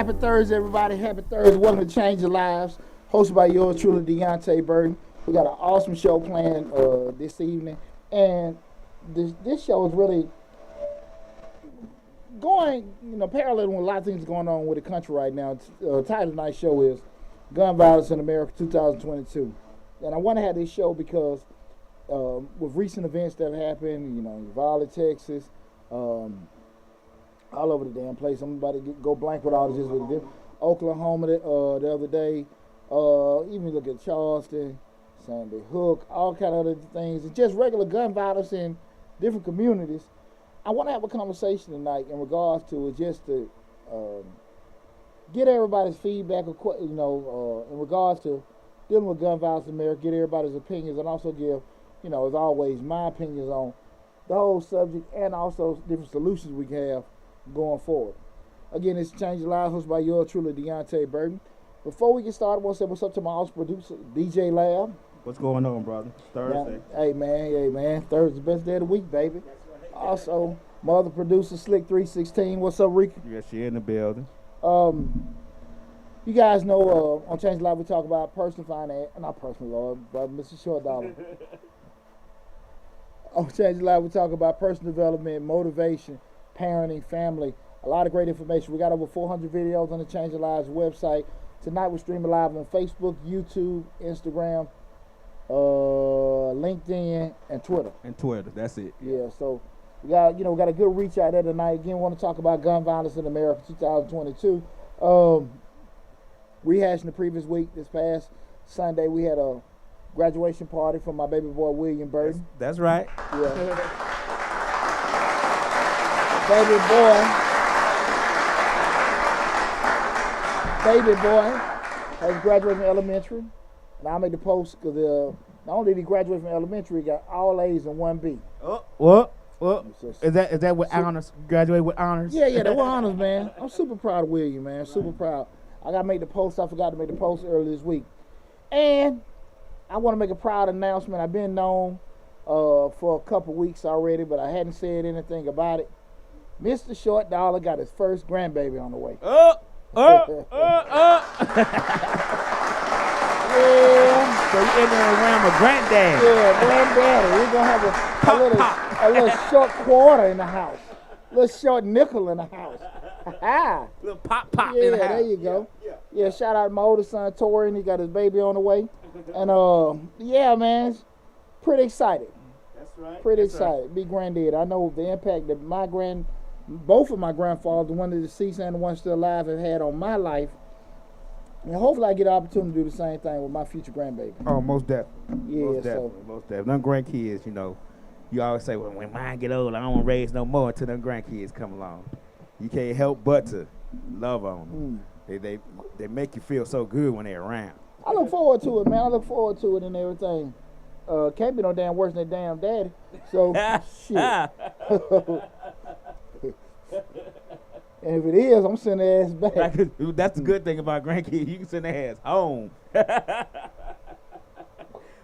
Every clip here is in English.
Happy Thursday, everybody. Happy Thursday. Welcome to Change Your Lives. Hosted by yours truly, Deonte Burden. We got an awesome show planned this evening. And this show is really going, parallel with a lot of things going on with the country right now. The title of tonight's show is Gun Violence in America 2022. And I want to have this show because with recent events that have happened, Uvalde, Texas, all over the damn place. I'm about to go blank with all this. Oklahoma the other day. Even look at Charleston, Sandy Hook, all kind of other things. It's just regular gun violence in different communities. I want to have a conversation tonight in regards to it, just to get everybody's feedback, in regards to dealing with gun violence in America, get everybody's opinions, and also give, as always, my opinions on the whole subject and also different solutions we can have going forward. Again, it's Change Your Lives, hosted by yours truly, Deonte Burden. Before we get started, I want to say what's up to my awesome producer, DJ Lab. What's going on, brother? It's Thursday. Now, hey, man. Thursday's the best day of the week, baby. Also, my other producer, Slick 316. What's up, Ricky? Yes, she in the building. You guys know on Change Your Life we talk about personal finance, not personal law, but Mr. Short Dollar. On Change Your Life we talk about personal development, motivation, parenting, family, a lot of great information. We got over 400 videos on the Change Your Lives website. Tonight we're streaming live on Facebook, YouTube, Instagram, LinkedIn, and Twitter. That's it. Yeah, so we got a good reach out there tonight. Again, we want to talk about gun violence in America 2022. Rehashing the previous week, this past Sunday, we had a graduation party for my baby boy William Burden. That's right. Yeah. Baby boy has graduated from elementary, and I made the post because not only did he graduate from elementary, he got all A's and 1B. What? Is that with honors? Graduate with honors? Yeah, they were honors, man. I'm super proud of William, man. Super proud. I got to make the post. I forgot to make the post earlier this week. And I want to make a proud announcement. I've been known for a couple weeks already, but I hadn't said anything about it. Mr. Short Dollar got his first grandbaby on the way. Yeah. Yeah. So you in there around with granddad. Yeah, granddaddy. We're going to have a little short quarter in the house. A little short nickel in the house. Little pop Yeah, in the house. there you go. Yeah, shout out to my oldest son, Tori, and he got his baby on the way. And, yeah, man, pretty excited. That's right. Pretty excited. Right. Be granddad. I know the impact that both of my grandfathers, the one that's deceased and the one still alive, have had on my life. And hopefully I get an opportunity to do the same thing with my future grandbaby. Oh, most definitely. Yeah, most definitely. Them grandkids, you always say, well, when mine get old, I don't want to raise no more until them grandkids come along. You can't help but to love on them. They make you feel so good when they're around. I look forward to it, man. I look forward to it and everything. Can't be no damn worse than their damn daddy. So, shit. And if it is, I'm sending their ass back. That's the good thing about grandkids. You can send their ass home.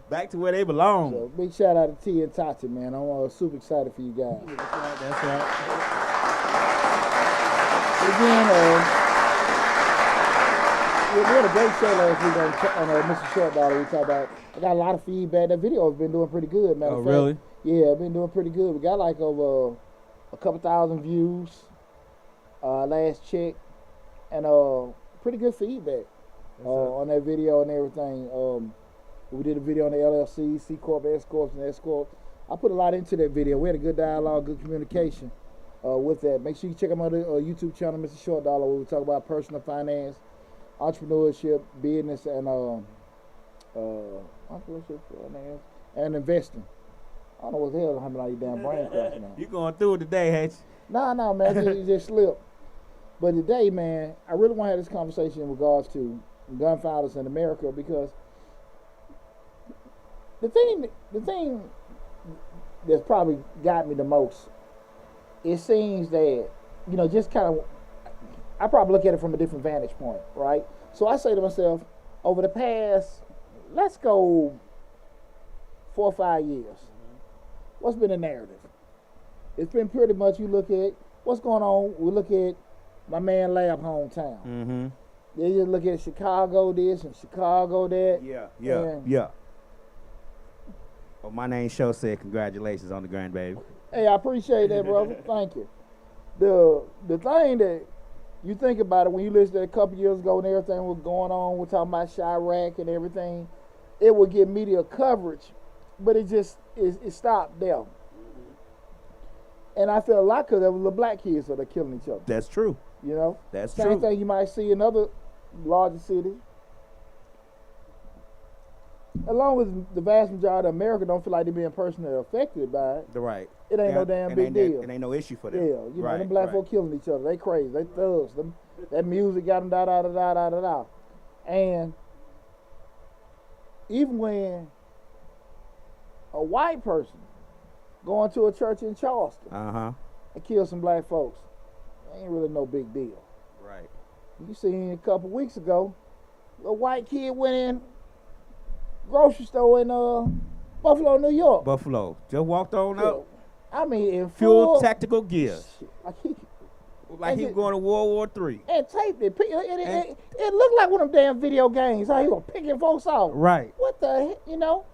Back to where they belong. So, big shout out to T and Tati, man. I'm super excited for you guys. That's right. Again, we had a great show last week on Mr. Short Dollar. We talked about. I got a lot of feedback. That video has been doing pretty good, matter of fact. Really? Yeah, it's been doing pretty good. We got like over a couple thousand views last check, and pretty good feedback on that video and everything. We did a video on the LLC, C Corp, S Corp, and S Corp. I put a lot into that video. We had a good dialogue, good communication with that. Make sure you check out my YouTube channel, Mr. Short Dollar, where we talk about personal finance, entrepreneurship, business, and investing. I don't know what the hell happened on your damn brain crack now. You going through it today, ain't you? No, man, it just slipped. But today, man, I really want to have this conversation in regards to gun violence in America, because the thing that's probably got me the most, it seems that, just kind of, I probably look at it from a different vantage point, right? So I say to myself, over the past, let's go 4 or 5 years, what's been the narrative? It's been pretty much, you look at what's going on, we look at my man Lab hometown. Mm-hmm. They just look at Chicago this and Chicago that. Yeah. Well, my name Show said congratulations on the grandbaby. Hey, I appreciate that, brother. Thank you. The thing that you think about it when you listen to it a couple years ago and everything was going on, we're talking about Chirac and everything, it would get media coverage, but it stopped there. And I feel a lot because there was the black kids that are killing each other. That's true. You know? That's Same true. thing you might see in other larger cities. Along with the vast majority of America don't feel like they're being personally affected by it. Right. It ain't no damn big deal. It ain't no issue for them. Yeah, you know, them black folk killing each other. They crazy. They thugs. That music got them da-da-da-da-da-da-da. And even when a white person going to a church in Charleston and kill some black folks, it ain't really no big deal. Right. You seen a couple weeks ago, a white kid went in grocery store in Buffalo, New York. Buffalo. Just walked on up. I mean, in full tactical gear. Like he was going to World War III. And taped it. It looked like one of them damn video games. How he was picking folks off. Right. What the heck, you know?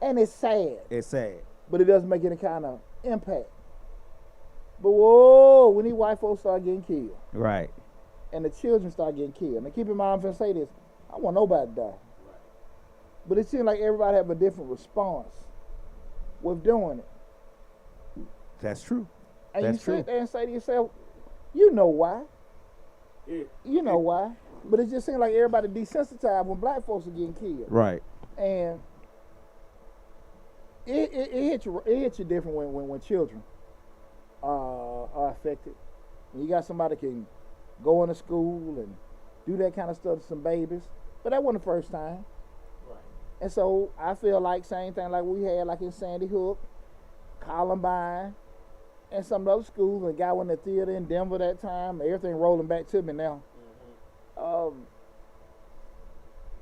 And it's sad. It's sad. But it doesn't make any kind of impact. But whoa, when these white folks start getting killed. Right. And the children start getting killed. Now keep in mind, I'm going to say this. I don't want nobody to die. Right. But it seems like everybody have a different response with doing it. That's true. And That's you true. sit there and say to yourself, you know why. Yeah. You know why. But it just seems like everybody desensitized when black folks are getting killed. Right. And it hits you different when children are affected. And you got somebody that can go into school and do that kind of stuff to some babies. But that wasn't the first time. Right. And so I feel like same thing like we had like in Sandy Hook, Columbine, and some of those schools. And a guy went to the theater in Denver that time. Everything rolling back to me now.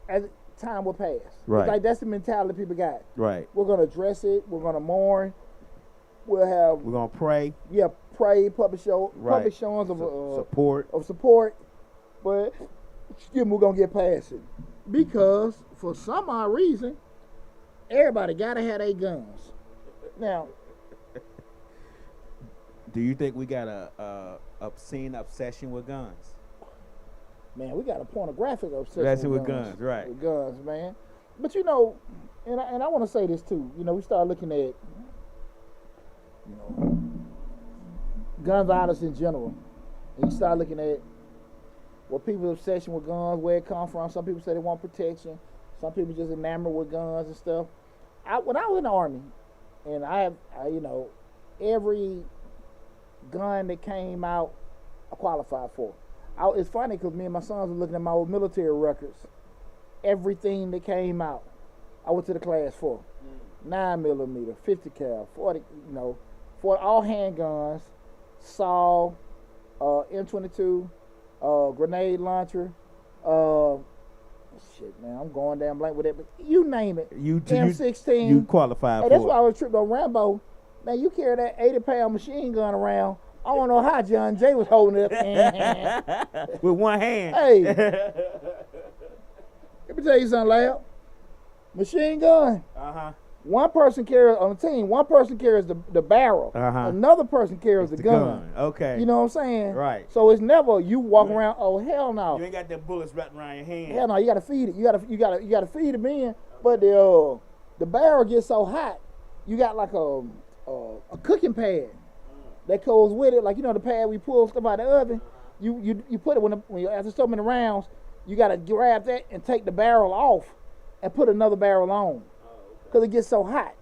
As time will pass. Right. It's like that's the mentality people got. Right. We're gonna address it. We're gonna mourn. We're gonna pray. Yeah, pray. Public showings of support. But we're gonna get past it because for some odd reason, everybody gotta have their guns. Now, do you think we got a obscene obsession with guns? Man, we got a pornographic obsession with guns, right? With guns, man. But you know, and I want to say this too. You know, we start looking at, gun violence in general. And you start looking at what people's obsession with guns, where it comes from. Some people say they want protection. Some people just enamored with guns and stuff. When I was in the Army, and I every gun that came out, I qualified for. It's funny because me and my sons were looking at my old military records. Everything that came out, I went to the class for. 9mm, 50 cal, 40, for all handguns, saw, M22, grenade launcher, shit, man, I'm going down blank with it, but you name it. M16. You qualified for it. That's why I was tripped on Rambo. Man, you carry that 80-pound machine gun around. I don't know how John Jay was holding it up with one hand. Hey, let me tell you something, Lab. Machine gun. One person carries on the team. One person carries the barrel. Another person carries the gun. Okay. You know what I'm saying? Right. So it's never you walk around. Oh hell no. You ain't got them bullets wrapped around your hand. Hell no. You gotta feed it. You gotta feed them in. But the barrel gets so hot, you got like a cooking pad that goes with it, like the pad we pull stuff out of the oven. You put it when you after so many rounds, you gotta grab that and take the barrel off and put another barrel on, because it gets so hot.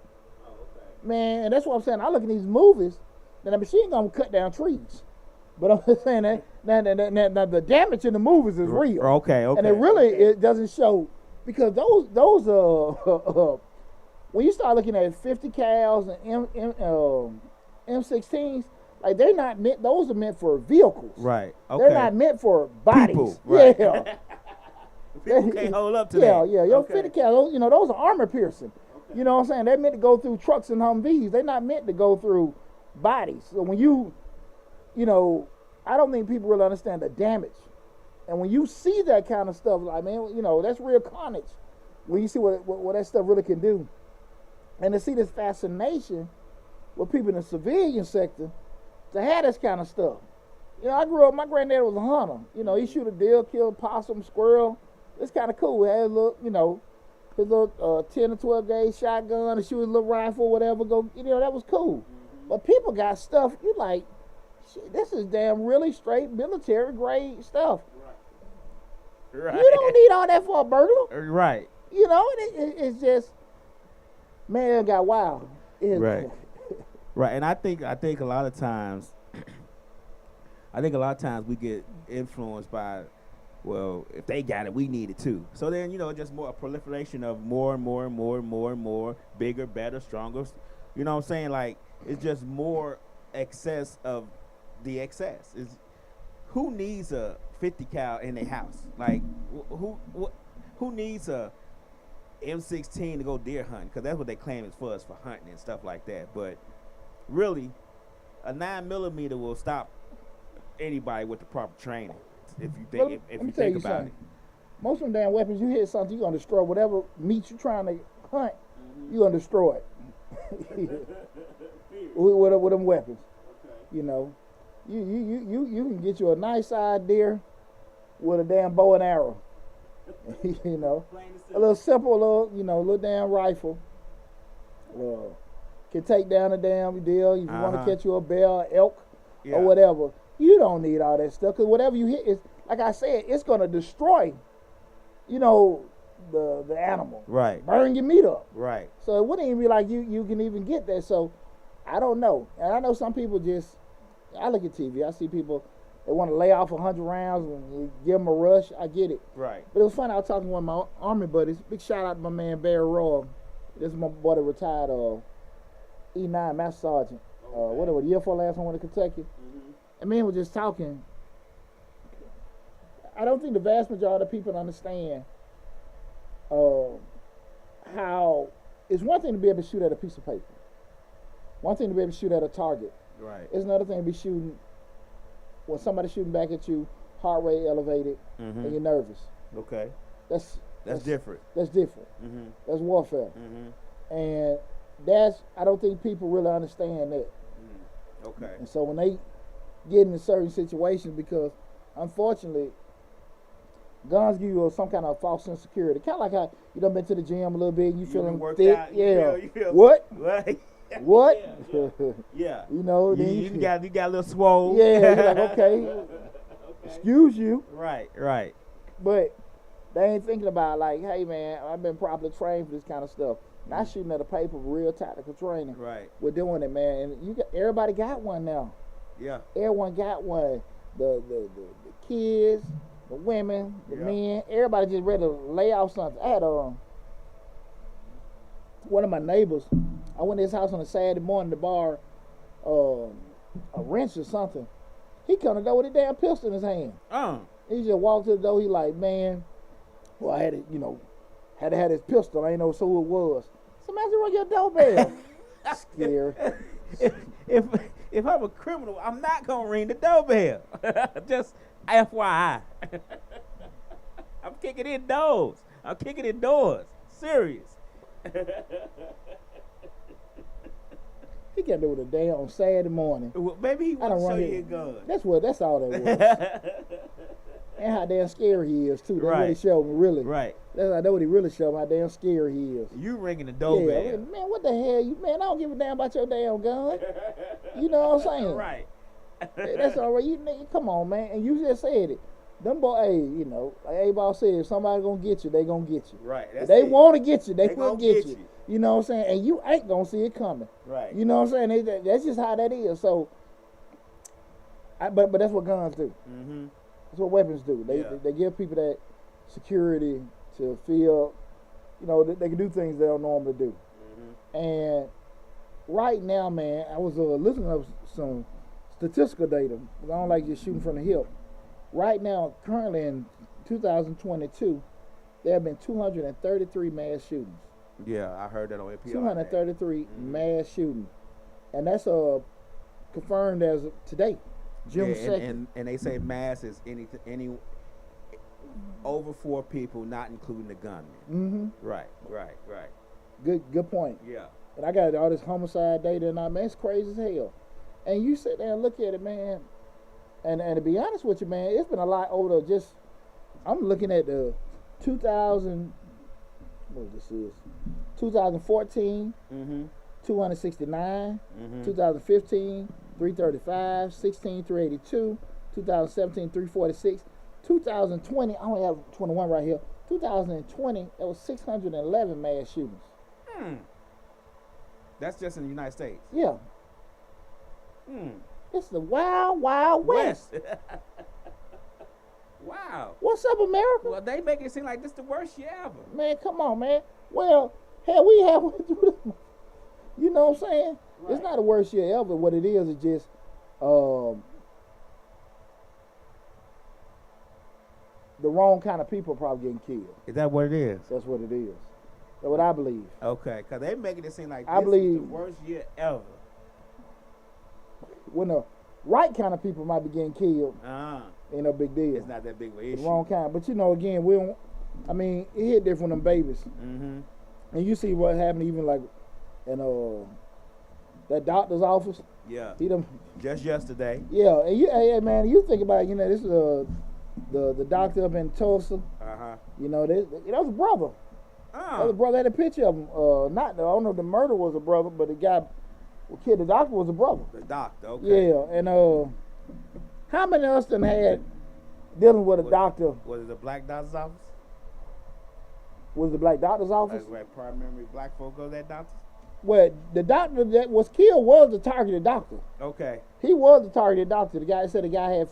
Man, and that's what I'm saying. I look at these movies, then the machine gun will cut down trees, but I'm just saying that the damage in the movies is real. Okay. And it doesn't show, because those when you start looking at 50 cals and M16s, like they're not meant. Those are meant for vehicles. Right. Okay. They're not meant for bodies. People, right. Yeah. People can't hold up to that. Yeah. Your 50 cal, those are armor piercing. Okay. You know what I'm saying? They're meant to go through trucks and Humvees. They're not meant to go through bodies. So when you I don't think people really understand the damage. And when you see that kind of stuff, like, man, you know, that's real carnage. When you see what that stuff really can do. And to see this fascination with people in the civilian sector to have this kind of stuff. You know, I grew up, my granddad was a hunter. You know, he shoot a deer, kill a possum, squirrel. It's kind of cool. He had a little, you know, his little 10 or 12 gauge shotgun and shoot his little rifle, whatever. Go, you know, that was cool. But people got stuff, you like, shit, this is damn really straight military grade stuff. Right. You don't need all that for a burglar. Right. You know, it's just, man, it got wild. Right. Right. And I think a lot of times, we get influenced by, well, if they got it, we need it too. So then, you know, just more a proliferation of more and more and more and more and more, bigger, better, stronger. You know what I'm saying? Like, it's just more excess of the excess. Who needs a 50 cal in their house? Like, who needs a M16 to go deer hunting? Because that's what they claim it's for, us for hunting and stuff like that. But really, a 9mm will stop anybody with the proper training. If you think, if you think about it. Most of them damn weapons, you hit something, you're gonna destroy whatever meat you're trying to hunt. You're gonna destroy it with them weapons. Okay. You know, you can get you a nice sized deer with a damn bow and arrow. You know, a little simple, little damn rifle. Can take down a damn deer if you want to catch you a bear, elk, or whatever. You don't need all that stuff, because whatever you hit is, like I said, it's gonna destroy, you know, the animal. Right. Burn your meat up. Right. So it wouldn't even be like you can even get that. So I don't know. And I know some people just, I look at TV, I see people, they want to lay off 100 rounds and give them a rush. I get it. Right. But it was funny, I was talking to one of my Army buddies. Big shout out to my man Barry Roy. This is my boy that retired E9 Master Sergeant. Whatever, the year before last one went to Kentucky. And me and was just talking. I don't think the vast majority of people understand how it's one thing to be able to shoot at a piece of paper. One thing to be able to shoot at a target. Right. It's another thing to be shooting when somebody's shooting back at you, heart rate elevated, and you're nervous. Okay. That's different. That's different. That's warfare. And I don't think people really understand that. Okay. And so when they get into certain situations, because unfortunately guns give you some kind of false sense of security. Kind of like how you done been to the gym a little bit, you feeling thick. Out, you feel what? What? Yeah. You know, then you got a little swole. Yeah, you're like, okay. Excuse you. Right. But they ain't thinking about, like, hey man, I've been properly trained for this kind of stuff. Not shooting at a paper, real tactical training. Right. We're doing it, man. And everybody got one now. Yeah. Everyone got one. The kids, the women, the men, everybody just ready to lay off something. I had one of my neighbors, I went to his house on a Saturday morning to borrow a wrench or something. He come to the door with a damn pistol in his hand. He just walked to the door, he like, man, well, I had it, had to have this pistol. I ain't know who it was. So man, run your doorbell. Scary. If I'm a criminal, I'm not gonna ring the doorbell. Just FYI. I'm kicking in doors. Serious. He can't do it a day on Saturday morning. Well, maybe he wants to show you a gun. That's all that was. And how damn scary he is too. That's what he showed me, really. Right. That's what he really showed me, how damn scary he is. You ringing the doorbell. Yeah, man, what the hell? Man, I don't give a damn about your damn gun. You know what I'm saying? Right. That's all right. Come on, man. And you just said it. Them boy, hey, like A-Ball said, if somebody gonna get you, they gonna get you. Right. If they want to get you, they will get you. You know what I'm saying? And you ain't gonna see it coming. Right. You know what I'm saying? That's just how that is. So, but that's what guns do. That's what weapons do. They give people that security to feel, they can do things they don't normally do. And right now, man, I was looking up some statistical data. I don't like just shooting from the hip. Right now, currently in 2022, there have been 233 mass shootings. Yeah, I heard that on NPR. 233 mass shootings. And that's confirmed as of today. June Yeah, 2nd. and they say mass is any over 4 people, not including the gunman. Mm-hmm. Right. Good point. Yeah. And I got all this homicide data and all, man, it's crazy as hell. And you sit there and look at it, man. And to be honest with you, man, it's been a lot older. Just I'm looking at the 2000. What this is? 2014. Mm-hmm. 269. Mm-hmm. 2015. 335. 16. 382. 2017. 346. 2020. I only have 21 right here. 2020. There was 611 mass shootings. That's just in the United States. Yeah. It's the wild, wild west. Wow. What's up, America? Well, they make it seem like this the worst year ever. Man, come on, man. Well, hell, we have went through this. You know what I'm saying? Right. It's not the worst year ever. What it is just the wrong kind of people probably getting killed. Is that what it is? That's what it is. That's what I believe. Okay, because they making it seem like I this believe is the worst year ever. When the right kind of people might be getting killed, ain't no big deal. It's not that big of an The issue. wrong kind. But you know, again, we don't. I mean, it hit different than babies. Mm-hmm. And you see what happened even like in that doctor's office. Yeah. He done, Just yesterday. yeah, and hey man, you think about it, you know, this is the doctor up in Tulsa. Uh-huh. You know, that was a brother. That was a brother. Had a picture of him. I don't know if the murder was a brother, but the guy who killed the doctor was a brother. The doctor, okay. Yeah, and how many of us done had dealing with a doctor? Was it the black doctor's office? Was the black doctor's office? Like where primarily black folk go to that doctor? Well, the doctor that was killed was the targeted doctor. Okay. He was the targeted doctor. The guy said the guy had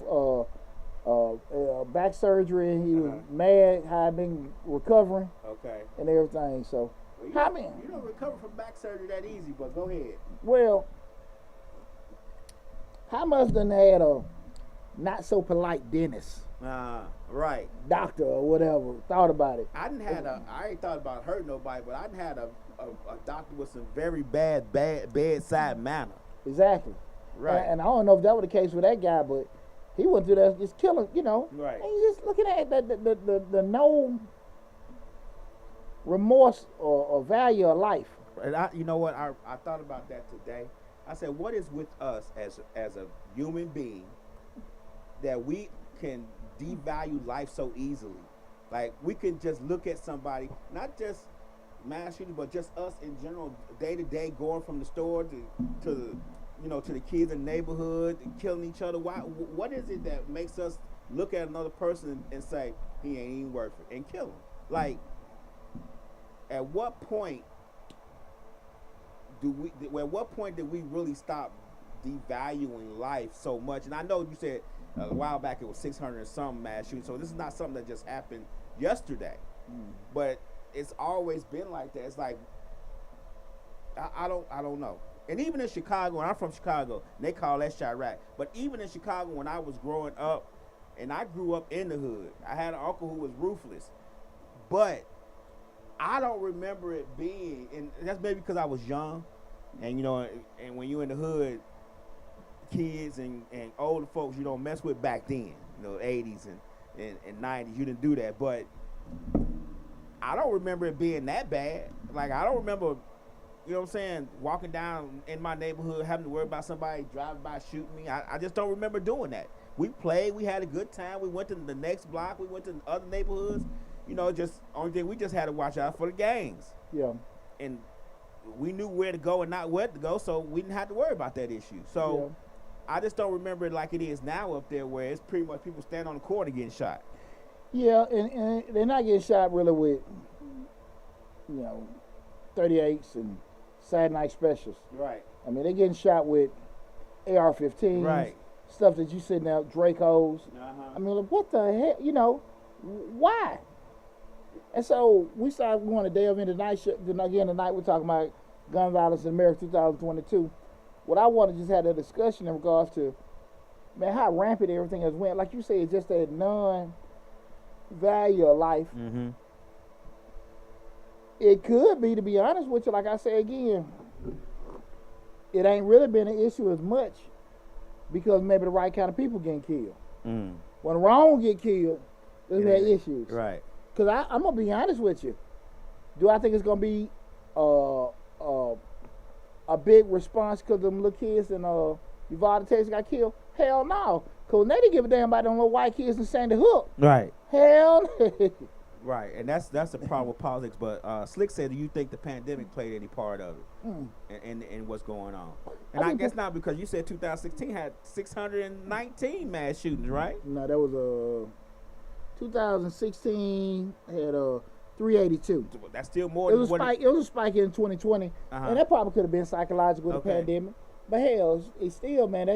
back surgery. He was mad how he been recovering. Okay. And everything. So, Well, how many? You don't recover from back surgery that easy, but go ahead. Well, how much done had a not so polite dentist, Right. doctor or whatever, thought about it? I ain't thought about hurting nobody, but I done had a doctor with some very bad bedside manner. Exactly. Right. And I don't know if that was the case with that guy, but he went through that just killing, you know. Right. And you just looking at the no remorse or value of life. And you know what? I thought about that today. I said, what is with us as a human being that we can devalue life so easily? Like we can just look at somebody, not just mass shooting, but just us in general, day to day, going from the store to the kids in the neighborhood, killing each other. Why? What is it that makes us look at another person and say he ain't even worth it and kill him? Like, at what point did we really stop devaluing life so much? And I know you said a while back it was 600 and some mass shootings, so this is not something that just happened yesterday. But it's always been like that. It's like I don't know. And even in Chicago, and I'm from Chicago, and they call that Chirac. But even in Chicago, when I was growing up, and I grew up in the hood, I had an uncle who was ruthless. But I don't remember it being, and that's maybe because I was young, and and when you're in the hood, kids and older folks you don't mess with back then, 80s and 90s, you didn't do that. But I don't remember it being that bad. Like, I don't remember, walking down in my neighborhood having to worry about somebody driving by shooting me. I just don't remember doing that. We played, we had a good time, we went to the next block, we went to other neighborhoods. Just only thing we just had to watch out for the gangs. Yeah. And we knew where to go and not where to go, so we didn't have to worry about that issue. So I just don't remember it like it is now up there, where it's pretty much people stand on the corner getting shot. Yeah, and they're not getting shot really with 38s and Saturday night specials. Right. I mean, they're getting shot with AR-15s. Right. Stuff that you sitting out, Dracos. I mean, what the heck? Why? And so we started going to delve into again tonight. We're talking about gun violence in America 2022. What I want to just have a discussion in regards to, man, how rampant everything has went. Like you said, it's just that non-value of life. Mm-hmm. It could be, to be honest with you, like I say again, it ain't really been an issue as much because maybe the right kind of people getting killed. Mm. When the wrong get killed, there's Yeah. had issues. Right. Because I'm going to be honest with you. Do I think it's going to be a big response because them little kids in Uvalde, Texas got killed? Hell no. Because they didn't give a damn about them little white kids in Sandy Hook. Right. Hell no. Right, and that's the problem with politics. But Slick said, do you think the pandemic played any part of it in what's going on? And I guess not, because you said 2016 had 619 mass shootings, right? No, that was 2016 had 382. That's still more It than was a what spike. It was a spike in 2020, and that probably could have been psychological with the pandemic. But hell, it's still, man.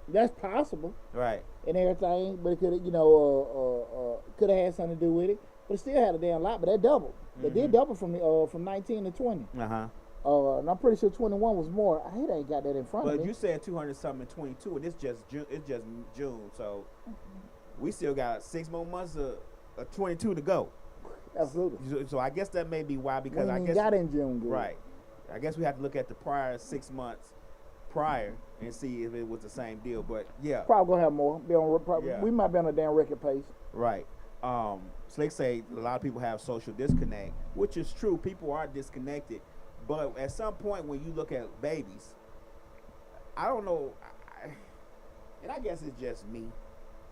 That's possible. Right. And everything, but it could have, could have had something to do with it. But it still had a damn lot. But that doubled. They did double from 19 to 20. And I'm pretty sure 21 was more. I ain't got that in front of me. But you said 200 something in 22, and it's just June. So we still got 6 more months of 22 to go. Absolutely. So I guess that may be why, because I guess got in June. Good. Right. I guess we have to look at the prior 6 months prior and see if it was the same deal. But yeah, probably gonna have more. We might be on a damn record pace. Right. Slick say a lot of people have social disconnect, which is true. People are disconnected, but at some point when you look at babies, I don't know, and I guess it's just me.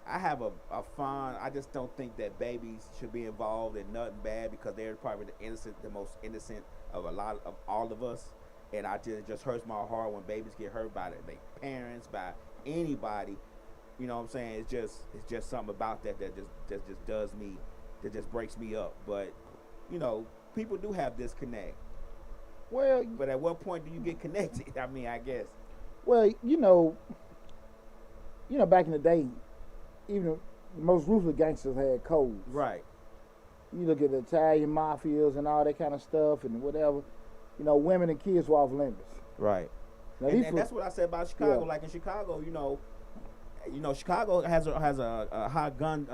I have a fond. I just don't think that babies should be involved in nothing bad, because they're probably the most innocent of all of us. And it just hurts my heart when babies get hurt by their parents, by anybody. You know what I'm saying? It's just something about that just does me, that just breaks me up. But people do have disconnect. Well, but at what point do you get connected? I mean, I guess. Well, back in the day, even the most ruthless gangsters had codes. Right. You look at the Italian mafias and all that kind of stuff and whatever. Women and kids were off limits. Right. Now, and that's what I said about Chicago. Yeah. Like in Chicago, Chicago has a high gun,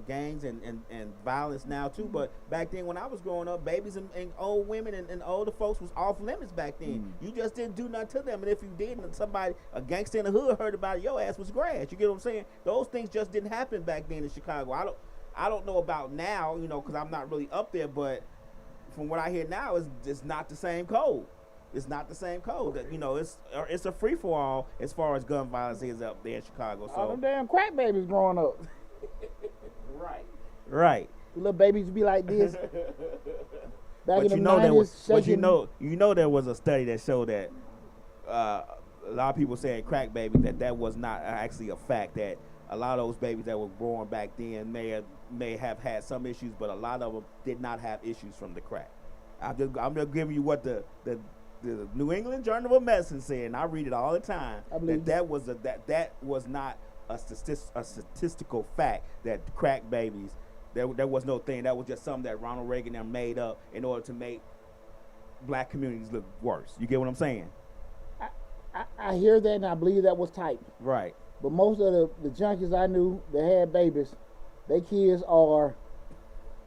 gangs and violence now too. But back then, when I was growing up, babies and old women and older folks was off limits back then. You just didn't do nothing to them, and if you did, and a gangster in the hood heard about it, your ass was grass. You get what I'm saying? Those things just didn't happen back then in Chicago. I don't know about now, because I'm not really up there, but from what I hear now, it's not the same code. It's not the same code. It's a free for all as far as gun violence is up there in Chicago. So all them damn crack babies growing up. Right. The little babies be like this. Back in the 90s, but there was a study that showed that a lot of people saying crack babies, that was not actually a fact, that a lot of those babies that were born back then may have had some issues, but a lot of them did not have issues from the crack. I'm just giving you what the New England Journal of Medicine said, and I read it all the time. That was not a statistical fact that crack babies, there was no thing. That was just something that Ronald Reagan and made up in order to make black communities look worse. You get what I'm saying? I hear that, and I believe that was typed. Right. But most of the junkies I knew that had babies, their kids are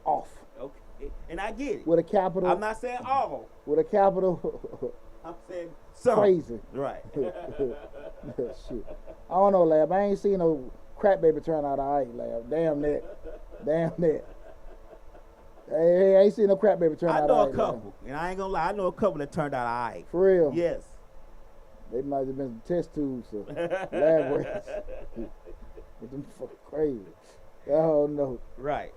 off. Okay. And I get it. With a capital. I'm not saying all. With a capital. I'm saying some. Crazy. Right. Shit. I don't know, lab. I ain't seen no crack baby turn out all right, lab. Damn that. Hey, I ain't seen no crack baby turn out all right. I know a couple. And I ain't gonna lie, I know a couple that turned out all right. For real? Yes. They might have been some test tubes or lab rats. But them fucking crazy. I don't know. Right.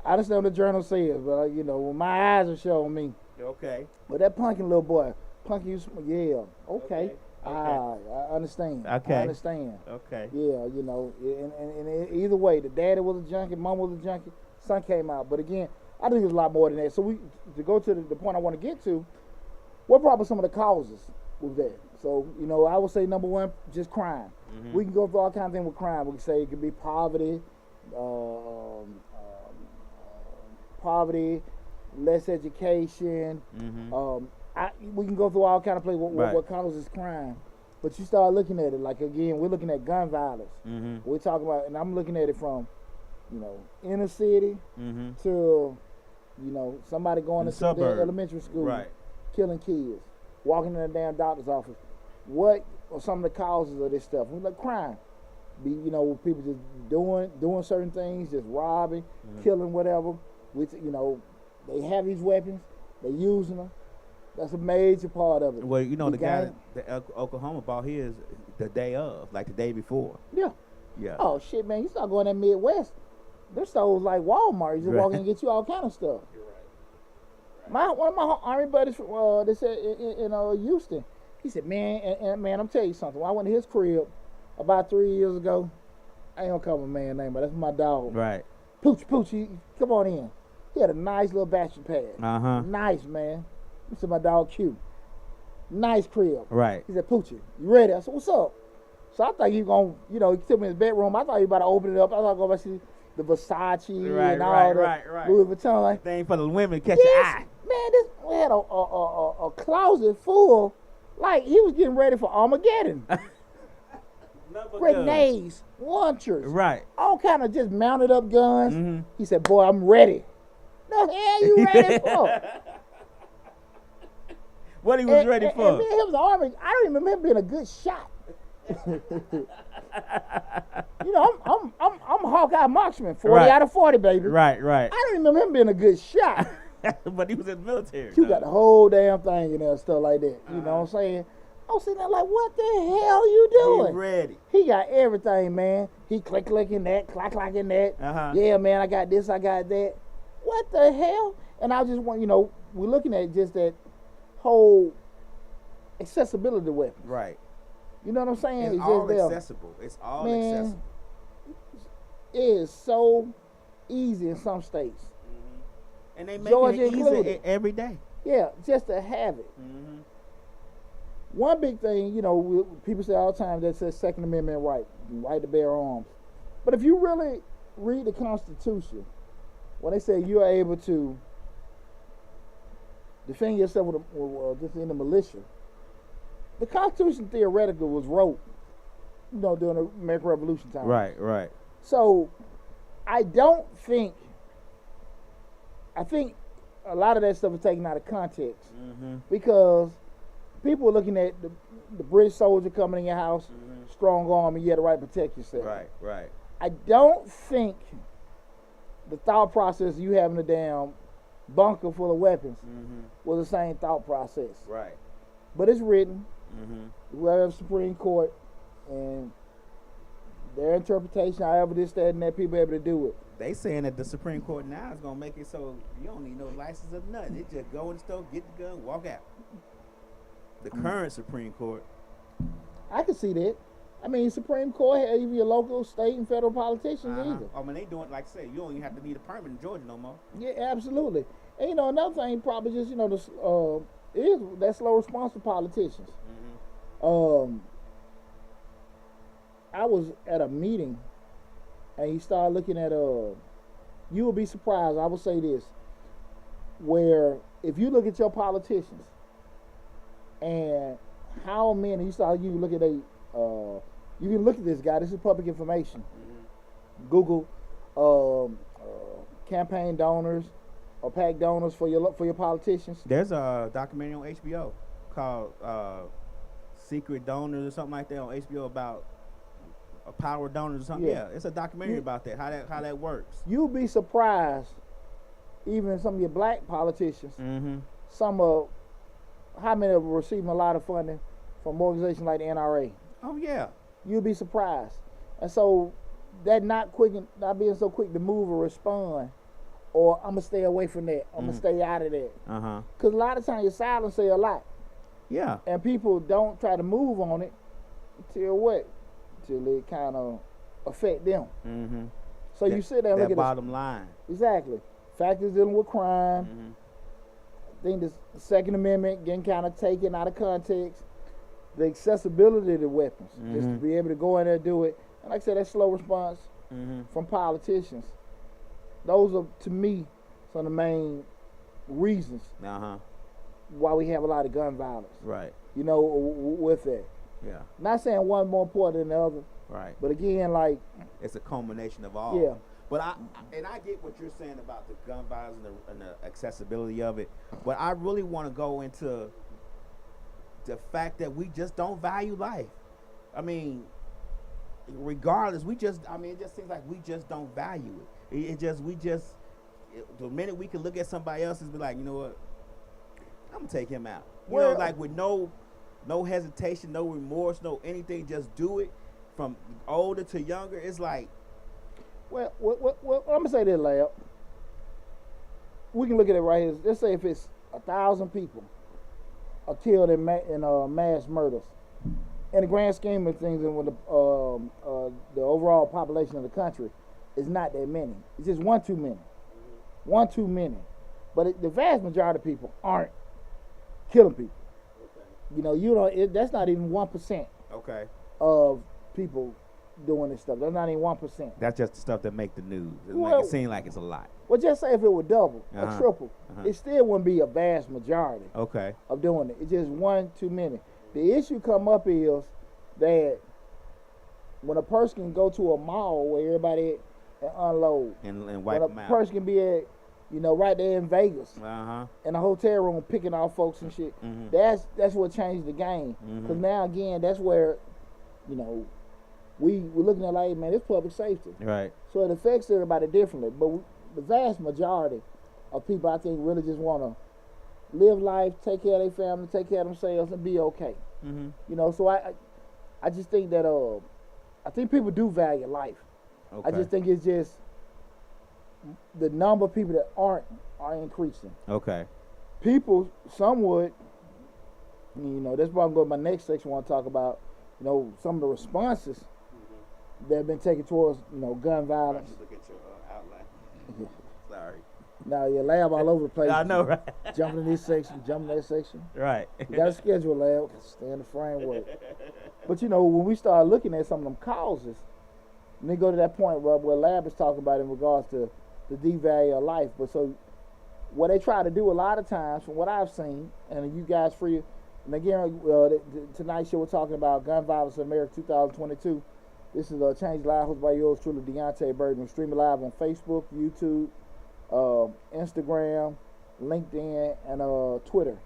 I understand what the journal says, but when my eyes are showing me. Okay. But that punkin' little boy, yeah. Okay. I understand. Okay. I understand. Okay. Yeah, and either way, the daddy was a junkie, mom was a junkie, son came out. But again, I think there's a lot more than that. So to go to the point I want to get to, what probably some of the causes with that? So, I would say number one, just crime. Mm-hmm. We can go through all kinds of things with crime. We can say it could be poverty, less education. Mm-hmm. We can go through all kinds of places what causes crime. But you start looking at it, like, again, we're looking at gun violence. Mm-hmm. We're talking about, and I'm looking at it from, inner city mm-hmm. to, somebody going to their elementary school, right. killing kids. walking in a damn doctor's office. What are some of the causes of this stuff? Like crime. People just doing certain things, just robbing, killing, whatever. Which, they have these weapons, they using them. That's a major part of it. Well, the guy that Oklahoma bought his the day of, like the day before. Yeah. Yeah. Oh shit, man! You start going that Midwest, there's stores like Walmart. You just walk in and get you all kind of stuff. You're right. One of my Army buddies they said in Houston, he said, man, I'm telling you something. When I went to his crib about 3 years ago, I ain't gonna call my man name, but that's my dog. Right. Poochie, come on in. He had a nice little bachelor pad. Nice, man. He said, my dog Q. Nice crib. Right. He said, Poochie, you ready? I said, what's up? So I thought he was going to, he took me in his bedroom. I thought he was about to open it up. I thought go back to see the Versace and all the Louis Vuitton. Thing for the women to catch your eye. Man, this had a closet full, like he was getting ready for Armageddon. Grenades, launchers, right? All kind of just mounted up guns. He said, "Boy, I'm ready." The hell you ready for? What he was ready for? And me and him was Army. I don't remember him being a good shot. I'm a Hawkeye marksman, 40 out of 40, baby. Right. I don't remember him being a good shot. But he was in the military. You got the whole damn thing in there and stuff like that. You know what I'm saying? I was sitting there like, what the hell you doing? He ready. He got everything, man. He clicking that, clacking that. Yeah, man, I got this, I got that. What the hell? And I just want, we're looking at just that whole accessibility of weapons. Right. You know what I'm saying? It's all accessible. It's all accessible. It is so easy in some states. And they make it easy every day. Yeah, just to have it. One big thing, people say all the time that says Second Amendment right to bear arms. But if you really read the Constitution, when they say you are able to defend yourself with just in the militia, the Constitution theoretically was wrote, during the American Revolution time. Right. So I think a lot of that stuff is taken out of context because people are looking at the British soldier coming in your house, strong arm, and you had the right to protect yourself. Right. I don't think the thought process you having a damn bunker full of weapons was the same thought process. Right. But it's written. We have the Supreme Court and their interpretation, however this, that, and that, people able to do it. They saying that the Supreme Court now is gonna make it so you don't need no license or nothing. They just go in the store, get the gun, walk out. The current Supreme Court. I can see that. I mean, Supreme Court, even your local, state, and federal politicians either. I mean, they doing like I say, you don't even have to need a permit in Georgia no more. Yeah, absolutely. And another thing, probably just is that slow response to politicians. I was at a meeting, and he started looking at you will be surprised. I will say this, where if you look at your politicians and how many, you look at you can look at this guy. This is public information. Google campaign donors or PAC donors for your politicians. There's a documentary on HBO called Secret Donors or something like that on HBO about power donors or something. Yeah, it's a documentary about that. How that works. You'll be surprised, even some of your black politicians. Some of how many are receiving a lot of funding from organizations like the NRA. Oh yeah. You'll be surprised. And so that not being so quick to move or respond, or I'm gonna stay away from that. I'm gonna stay out of that. Because a lot of times your silence say a lot. Yeah. And people don't try to move on it till it kind of affect them. So you sit there and look at bottom line. Exactly. Factors dealing with crime. I think the Second Amendment getting kind of taken out of context. The accessibility of the weapons, just to be able to go in there and do it. And like I said, that slow response from politicians. Those are, to me, some of the main reasons why we have a lot of gun violence. Right. With that. Yeah. Not saying one more important than the other. Right. But again, like, it's a culmination of all. Yeah. But I get what you're saying about the gun violence and the accessibility of it. But I really want to go into the fact that we just don't value life. I mean, regardless, it just seems like we just don't value it. The minute we can look at somebody else and be like, you know what, I'm gonna take him out. Like with no hesitation, no remorse, no anything, just do it. From older to younger, it's like. Well, I'm gonna say this, Lab. We can look at it right here. Let's say if it's 1,000 people are killed in mass murders. In the grand scheme of things, and with the overall population of the country, it's not that many. It's just one too many. One too many. But the vast majority of people aren't killing people. Okay. That's not even 1%. Okay. Of people doing this stuff. That's not even 1%. That's just the stuff that make the news. It make it seem like it's a lot. Well, just say if it were double or triple, it still wouldn't be a vast majority. Okay. Of doing it. It's just one too many. The issue come up is that when a person can go to a mall where everybody and unload and wipe them out. When a person can be at, right there in Vegas, in a hotel room picking off folks and shit. Mm-hmm. That's what changed the game. Because now again, that's where, we're looking at like, man, it's public safety. Right. So it affects everybody differently. But the vast majority of people, I think, really just want to live life, take care of their family, take care of themselves, and be okay. Mm-hmm. So I just think that I think people do value life. Okay. I just think it's just the number of people that aren't are increasing. Okay. People, some would, that's why I'm going to my next section. I want to talk about, some of the responses that have been taken towards, gun violence. Look at your outline. Sorry. Now your lab all over the place. I know, right? Jumping in this section, jumping in that section. Right. You got a schedule, lab. Stay in the framework. But when we start looking at some of them causes, and they go to that point where lab is talking about in regards to the devalue of life. But so what they try to do a lot of times, from what I've seen, and you guys free, and again, tonight's show we're talking about gun violence in America 2022. This is Change Live, hosted by yours truly, Deonte Burden. We're streaming live on Facebook, YouTube, Instagram, LinkedIn, and Twitter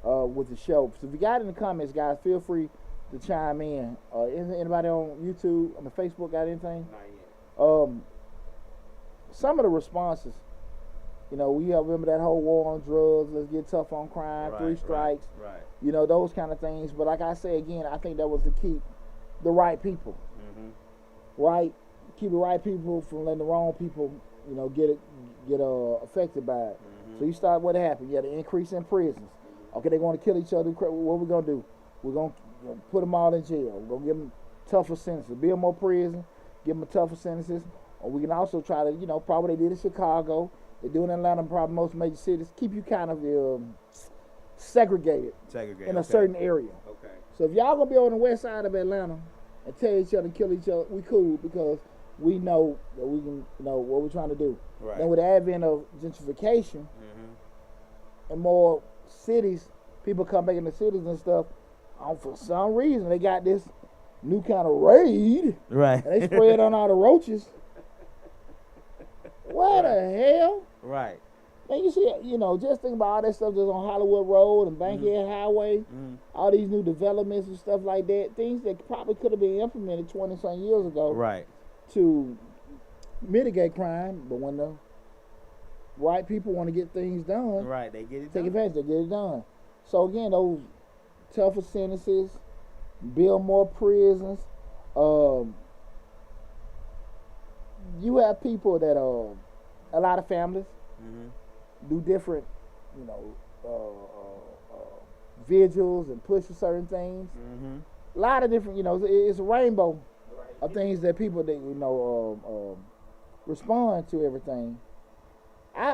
with the show. So if you got it in the comments, guys, feel free to chime in. Anybody on YouTube, Facebook got anything? Not yet. Some of the responses, we have remember that whole war on drugs, let's get tough on crime, right, 3 strikes, right. Those kind of things. But like I say again, I think that was to keep the right people, right? Keep the right people from letting the wrong people, get affected by it. So you start, what happened? You had an increase in prisons. Okay, they're going to kill each other. What we're going to do? We're going to put them all in jail. We're going to give them tougher sentences. Build more prison, give them tougher sentences. Or we can also try to, probably they did in Chicago. They do in Atlanta, probably most major cities. Keep you kind of segregated in a certain area. Okay. So if y'all going to be on the west side of Atlanta and tear each other and kill each other, we cool, because we know that we can know what we're trying to do. Right. And with the advent of gentrification and more cities, people come back in the cities and stuff, for some reason they got this new kind of raid. Right. And they spread on all the roaches. What the hell? Right. Man, you see, just think about all that stuff that's on Hollywood Road and Bankhead Highway, all these new developments and stuff like that, things that probably could have been implemented 20-some years ago. Right. To mitigate crime, but when the right people want to get things done, right, they get it take done. Advantage, they get it done. So again, those tougher sentences, build more prisons. You have people that a lot of families do different, vigils and push for certain things. A lot of different, it's a rainbow of things that people that respond to everything. I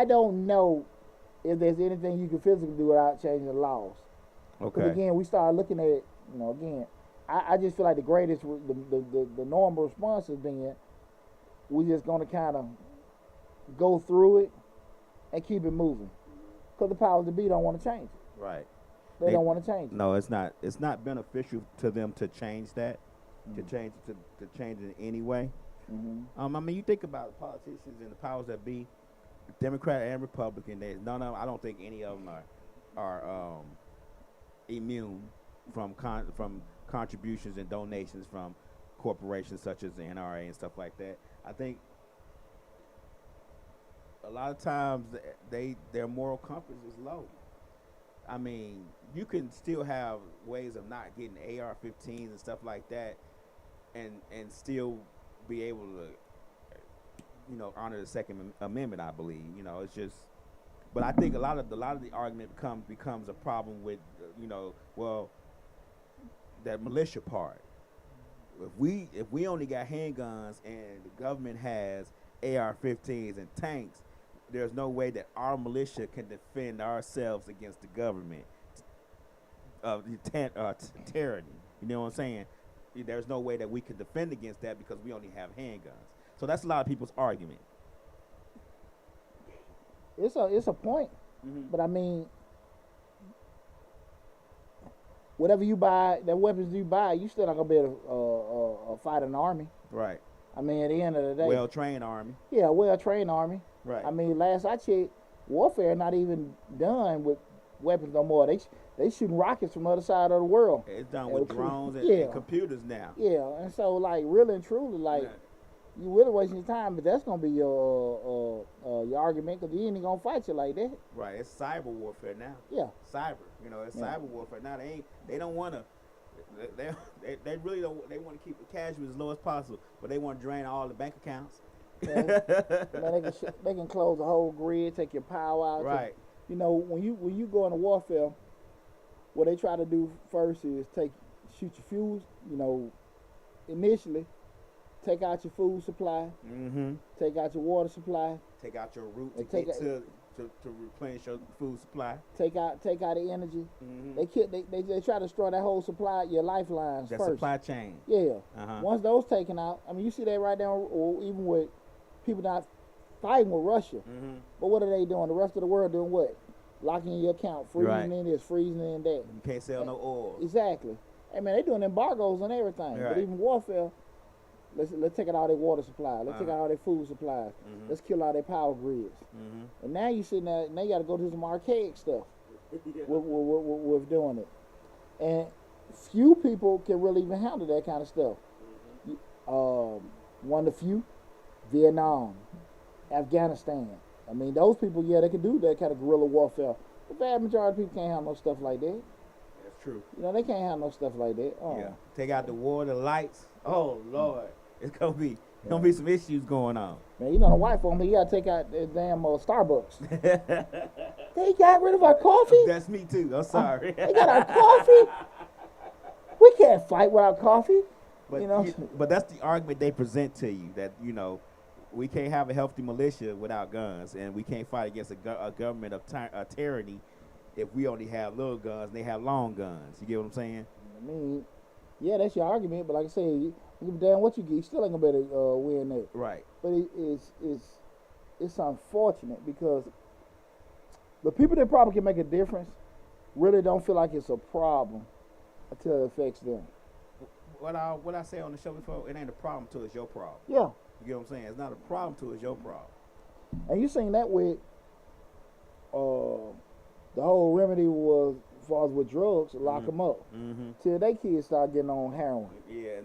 don't know if there's anything you can physically do without changing the laws. Okay. Because again, we start looking at, again, I just feel like the greatest, the normal response has been, we're just going to kind of go through it and keep it moving. Because the powers that be don't want to change it. Right. They don't want to change it. No, it's not. It's not beneficial to them to change that, to change it in any way. I mean, you think about politicians and the powers that be. Democrat and Republican. None of them, I don't think any of them are immune from contributions and donations from corporations such as the NRA and stuff like that. I think a lot of times their moral compass is low. I mean, you can still have ways of not getting AR-15s and stuff like that, and still be able to, honor the Second Amendment. I believe, it's just. But I think a lot of the argument becomes a problem with, that militia part. If we only got handguns and the government has AR-15s and tanks, there's no way that our militia can defend ourselves against the government of tyranny. You know what I'm saying? There's no way that we can defend against that because we only have handguns. So that's a lot of people's argument. It's a point, but I mean, whatever you buy, the weapons you buy, you still not gonna be able to fight an army. Right. I mean, at the end of the day, well-trained army. Yeah, well-trained army. Right. I mean, last I checked, warfare not even done with weapons no more. They shooting rockets from the other side of the world. It's done with drones and computers now. Yeah, and so like really and truly, like you really wasting your time, but that's gonna be your argument because he ain't gonna fight you like that. Right. It's cyber warfare now. Yeah. Cyber. It's cyber warfare now. They don't want to. They really don't. They want to keep the cash as low as possible, but they want to drain all the bank accounts. Man, they can close the whole grid, take your power out. Right. When you go into warfare, what they try to do first is shoot your fuels. Initially, take out your food supply. Mm-hmm. Take out your water supply. Take out your route to replenish your food supply. Take out the energy. Mm-hmm. They try to destroy that whole supply, your lifelines that first. Supply chain. Yeah. Uh-huh. Once those taken out, I mean, you see that right now, or even with people not fighting with Russia. Mm-hmm. But what are they doing? The rest of the world doing what? Locking in your account, freezing in this, freezing in that. You can't sell no oil. Exactly. I mean, they doing embargoes on everything. Right. But even warfare, let's take out all their water supply. Let's take out all their food supplies. Mm-hmm. Let's kill all their power grids. Mm-hmm. And now you sitting there, now you got to go to some archaic stuff with doing it. And few people can really even handle that kind of stuff. Mm-hmm. One of the few, Vietnam, Afghanistan. I mean, those people, they can do that kind of guerrilla warfare. The vast majority of people can't handle no stuff like that. That's true. They can't handle no stuff like that. Oh. Yeah. Take out the water, lights. Oh, Lord. It's going to be some issues going on. Man, the white folk, you got to take out the damn Starbucks. They got rid of our coffee? That's me, too. I'm sorry. They got our coffee? We can't fight without coffee. But that's the argument they present to you, that, we can't have a healthy militia without guns, and we can't fight against a government of tyranny if we only have little guns and they have long guns. You get what I'm saying? I mean, yeah, that's your argument, but like I say, you give a damn what you get, you still ain't gonna be able to win that. Right. But it's unfortunate because the people that probably can make a difference really don't feel like it's a problem until it affects them. What I say on the show before, it ain't a problem till it's your problem. Yeah. You get what I'm saying? It's not a problem till it's your problem. And you seen that with the whole remedy was, as far as with drugs, lock them up. Mm-hmm. Till they kids start getting on heroin. Yeah.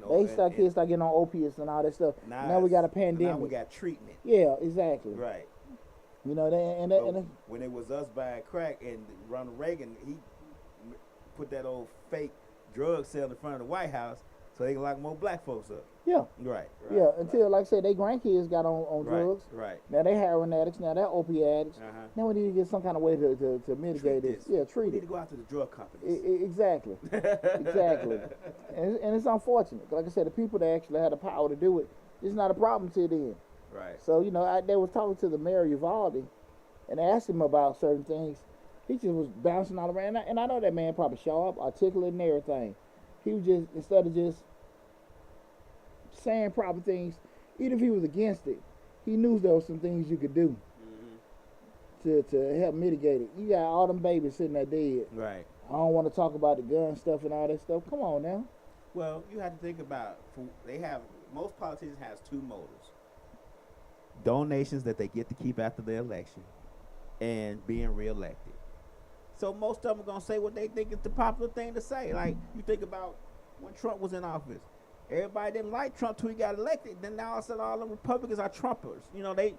Kids start getting on opiates and all that stuff. Now we got a pandemic. Now we got treatment. Yeah, exactly. Right. When it was us buying crack and Ronald Reagan, he put that old fake drug sale in front of the White House so they can lock more black folks up. Yeah. Right. Yeah, until, like I said, they grandkids got on drugs. Right. Now they heroin addicts. Now they're opiate addicts. Uh-huh. Now we need to get some kind of way to mitigate this. Yeah, treat it. We need to go after the drug companies. Exactly. Exactly. And it's unfortunate. Like I said, the people that actually had the power to do it, it's not a problem till then. Right. So, they was talking to the mayor Uvalde and asked him about certain things. He just was bouncing all around. And I know that man probably sharp, articulate and everything. He was just, instead of just saying proper things, even if he was against it, he knew there were some things you could do to help mitigate it. You got all them babies sitting there dead. Right. I don't want to talk about the gun stuff and all that stuff. Come on now. Well, you have to think about, most politicians has two motives. donations that they get to keep after the election, and being reelected. So most of them are gonna say what they think is the popular thing to say. Like you think about when Trump was in office, everybody didn't like Trump till he got elected. Then now all of a sudden all the Republicans are Trumpers. You know, they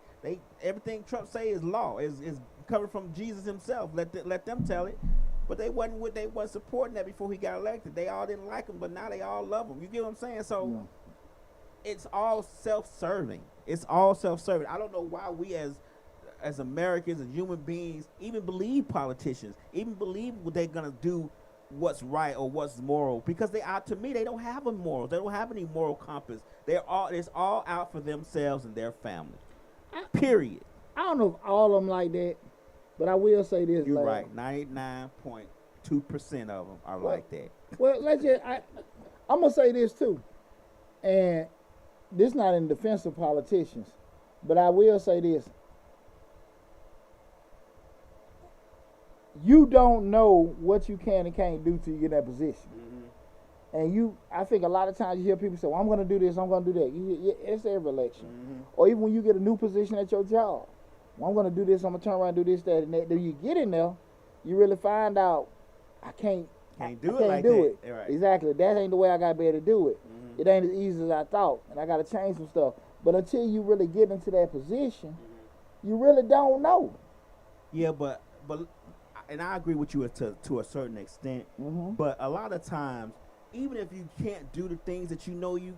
everything Trump say is law, is coming from Jesus himself. Let them tell it. But they wasn't supporting that before he got elected. They all didn't like him, but now they all love him. You get what I'm saying? So it's all self-serving. It's all self-serving. I don't know why we as Americans and human beings even believe politicians, even believe what they're gonna do, what's right or what's moral, because to me they don't have a moral. They don't have any moral compass. It's all out for themselves and their family. Period. I don't know if all of them like that, but I will say this. You're right. 99.2% of them are like that. Well, I'm gonna say this too, and this not in defense of politicians, but I will say this. You don't know what you can and can't do till you get in that position. Mm-hmm. And I think a lot of times you hear people say, well, I'm going to do this, I'm going to do that. It's every election. Mm-hmm. Or even when you get a new position at your job. Well, I'm going to do this, I'm going to turn around and do this, that, and that. Then you get in there, you really find out, I can't do it. Right. Exactly. That ain't the way I got to be able to do it. Mm-hmm. It ain't as easy as I thought. And I got to change some stuff. But until you really get into that position, you really don't know. Yeah, but and I agree with you to a certain extent, but a lot of times, even if you can't do the things that you know you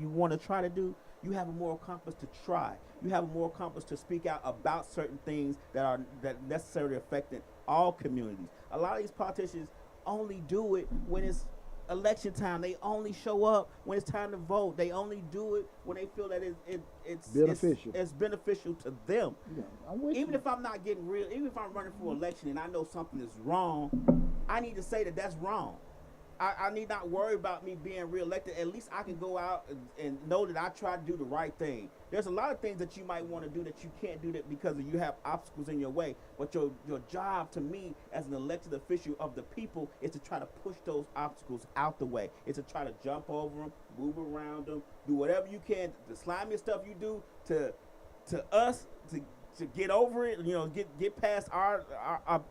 want to try to do, you have a moral compass to try. You have a moral compass to speak out about certain things that necessarily affecting all communities. A lot of these politicians only do it when it's election time. They only show up when it's time to vote. They only do it when they feel that it's beneficial. It's beneficial to them. Yeah, even if I'm not getting real, even if I'm running for election and I know something is wrong, I need to say that that's wrong. I need not worry about me being reelected. At least I can go out and know that I try to do the right thing. There's a lot of things that you might want to do that you can't do that because you have obstacles in your way. But your job, to me, as an elected official of the people, is to try to push those obstacles out the way. It's to try to jump over them, move around them, do whatever you can. The slimy stuff you do to us to get over it, get past our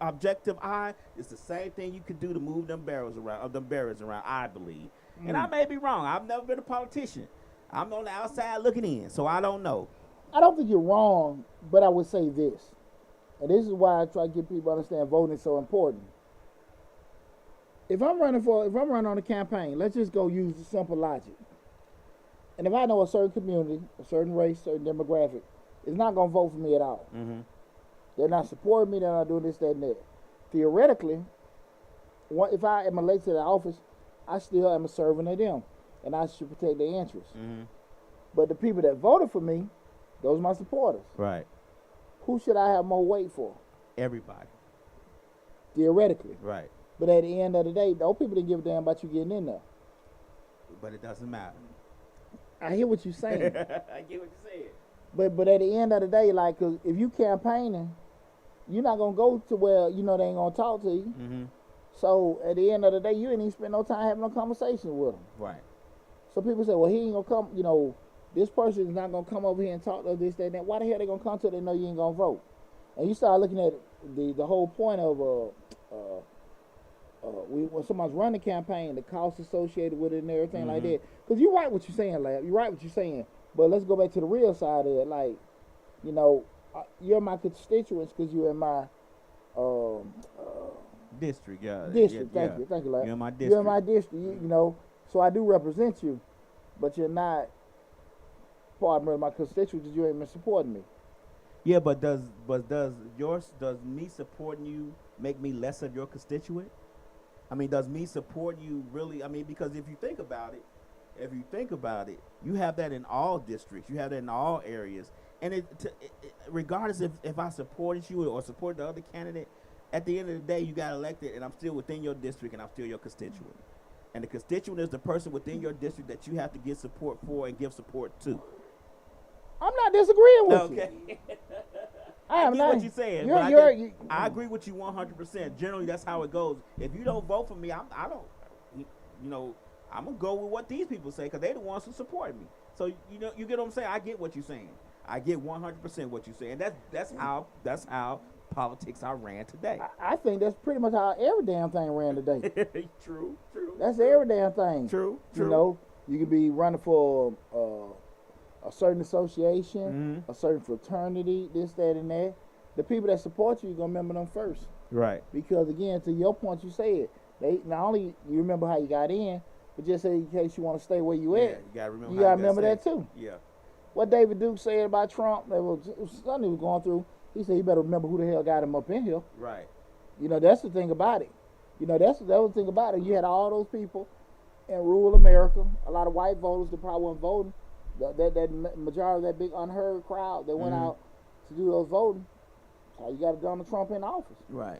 objective eye. It's the same thing you could do to move them barriers around, I believe. And I may be wrong. I've never been a politician. I'm on the outside looking in, so I don't know. I don't think you're wrong, but I would say this, and this is why I try to get people to understand voting is so important. If I'm running on a campaign, let's just go use the simple logic. And if I know a certain community, a certain race, certain demographic, is not going to vote for me at all. Mm-hmm. They're not supporting me. They're not doing this, that, and that. Theoretically, if I am elected to the office, I still am a servant of them, and I should protect their interests. Mm-hmm. But the people that voted for me, those are my supporters. Right. Who should I have more weight for? Everybody. Theoretically. Right. But at the end of the day, those people didn't give a damn about you getting in there. But it doesn't matter. I hear what you're saying. I get what you're saying. But at the end of the day, like, 'cause if you campaigning, you're not going to go to where, they ain't going to talk to you. Mm-hmm. So at the end of the day, you ain't even spend no time having no conversation with them. Right. So people say, well, he ain't going to come, this person is not going to come over here and talk to this, that, and that. Why the hell they going to come to it? They know you ain't going to vote. And you start looking at the whole point of when somebody's running a campaign, the costs associated with it and everything like that. Because you're right what you're saying, Lab. You're right what you're saying. But let's go back to the real side of it. Like, you're my constituents because you're in my district. Yeah. District. Thank you, Lab. You're in my district. You're in my district. So I do represent you, but you're not part of my constituents because you ain't been supporting me. Yeah, but does me supporting you make me less of your constituent? I mean, does me supporting you really? I mean, because if you think about it, you have that in all districts. You have that in all areas. And regardless if I supported you or support the other candidate, at the end of the day, you got elected, and I'm still within your district, and I'm still your constituent. And the constituent is the person within your district that you have to get support for and give support to. I'm not disagreeing with you. I get what you're saying. I agree with you 100%. Generally, that's how it goes. If you don't vote for me, I'm gonna go with what these people say because they're the ones who support me. So you get what I'm saying. I get what you're saying. I get 100% what you say, and that's how politics are ran today. I think that's pretty much how every damn thing ran today. True. That's every damn thing. True. You know, you could be running for a certain association, a certain fraternity, this, that, and that. The people that support you, you're going to remember them first. Right. Because, again, to your point, you said, they not only you remember how you got in, but just in case you want to stay where you at, you got to remember that too. Yeah. What David Duke said about Trump, it was something he was going through. He said, you better remember who the hell got him up in here. Right. You know, that's the thing about it. You know, that was the thing about it. You had all those people in rural America, a lot of white voters that probably weren't voting. That majority of that big unheard crowd that went out to do those voting. So you got Donald Trump in office. Right.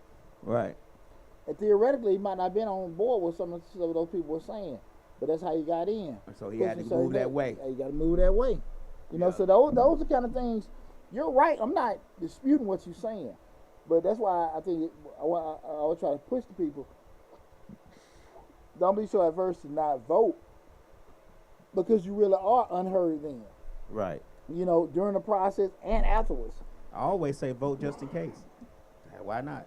And theoretically, he might not have been on board with some of those people were saying. But that's how you got in. So he had to move that way. You got to move that way. You know, so those are the kind of things. You're right. I'm not disputing what you're saying. But that's why I think I always try to push the people. Don't be so adverse to not vote because you really are unheard then. Right. You know, during the process and afterwards. I always say vote just in case. Why not?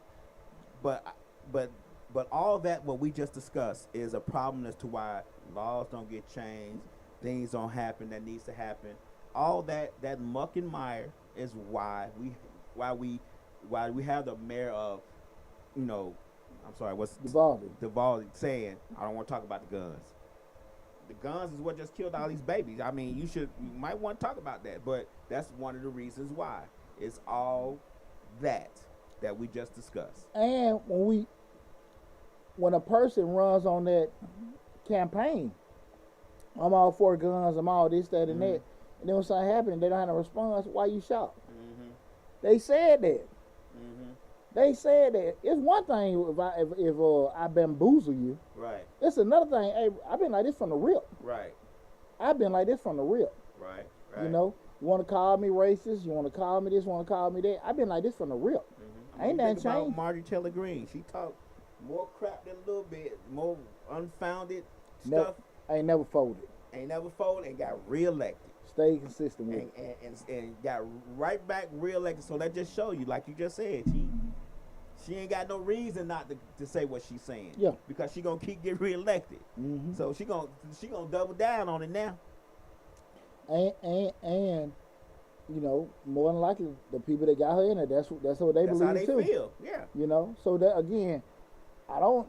But all that what we just discussed is a problem as to why laws don't get changed, things don't happen that needs to happen. All that muck and mire is why we have the mayor of, you know, I'm sorry, what's Duvalde saying, I don't want to talk about the guns. The guns is what just killed all these babies. I mean, you might want to talk about that, but that's one of the reasons why. It's all that we just discussed. And when a person runs on that campaign, I'm all for guns, I'm all this, that, and that, and then when something happens, they don't have a response, why you shocked? They said that. They said that. It's one thing if I bamboozle you. Right. It's another thing. Hey, I've been like this from the rip. Right. I've been like this from the rip. Right. You know, you want to call me racist? You want to call me this? Want to call me that? I've been like this from the rip. Ain't that changed? About Marjorie Taylor Greene. She talked more crap than a little bit, more unfounded stuff. Ain't never folded. And got reelected. Stay consistent with it. And got right back reelected. So that just show you, like you just said, she ain't got no reason not to say what she's saying. Yeah. Because she gonna keep getting reelected. So she gonna double down on it now. And you know, more than likely the people that got her in it, that's what they believe how they too. Feel. Yeah. You know, so that again, I don't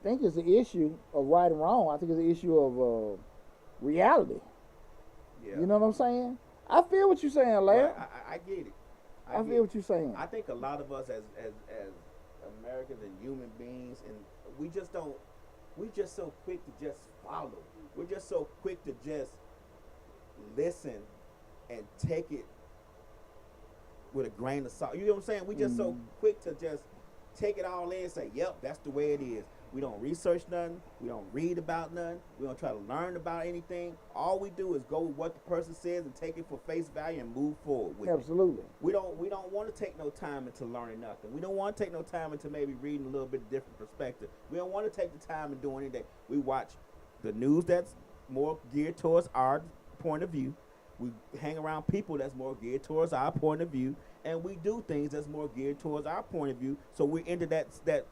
think it's an issue of right and wrong. I think it's an issue of reality. Yeah. You know what I'm saying? I feel what you're saying, Larry. Right. I get it. I feel what you're saying. I think a lot of us as Americans and human beings, and we just so quick to just follow. We're just so quick to just listen and take it with a grain of salt. You know what I'm saying? We just so quick to just take it all in and say, yep, that's the way it is. We don't research nothing. We don't read about nothing. We don't try to learn about anything. All we do is go with what the person says and take it for face value and move forward with Absolutely. it. We don't want to take no time into learning nothing. We don't want to take no time into maybe reading a little bit different perspective. We don't want to take the time and do anything. We watch the news that's more geared towards our point of view. We hang around people that's more geared towards our point of view, and we do things that's more geared towards our point of view. So we're into that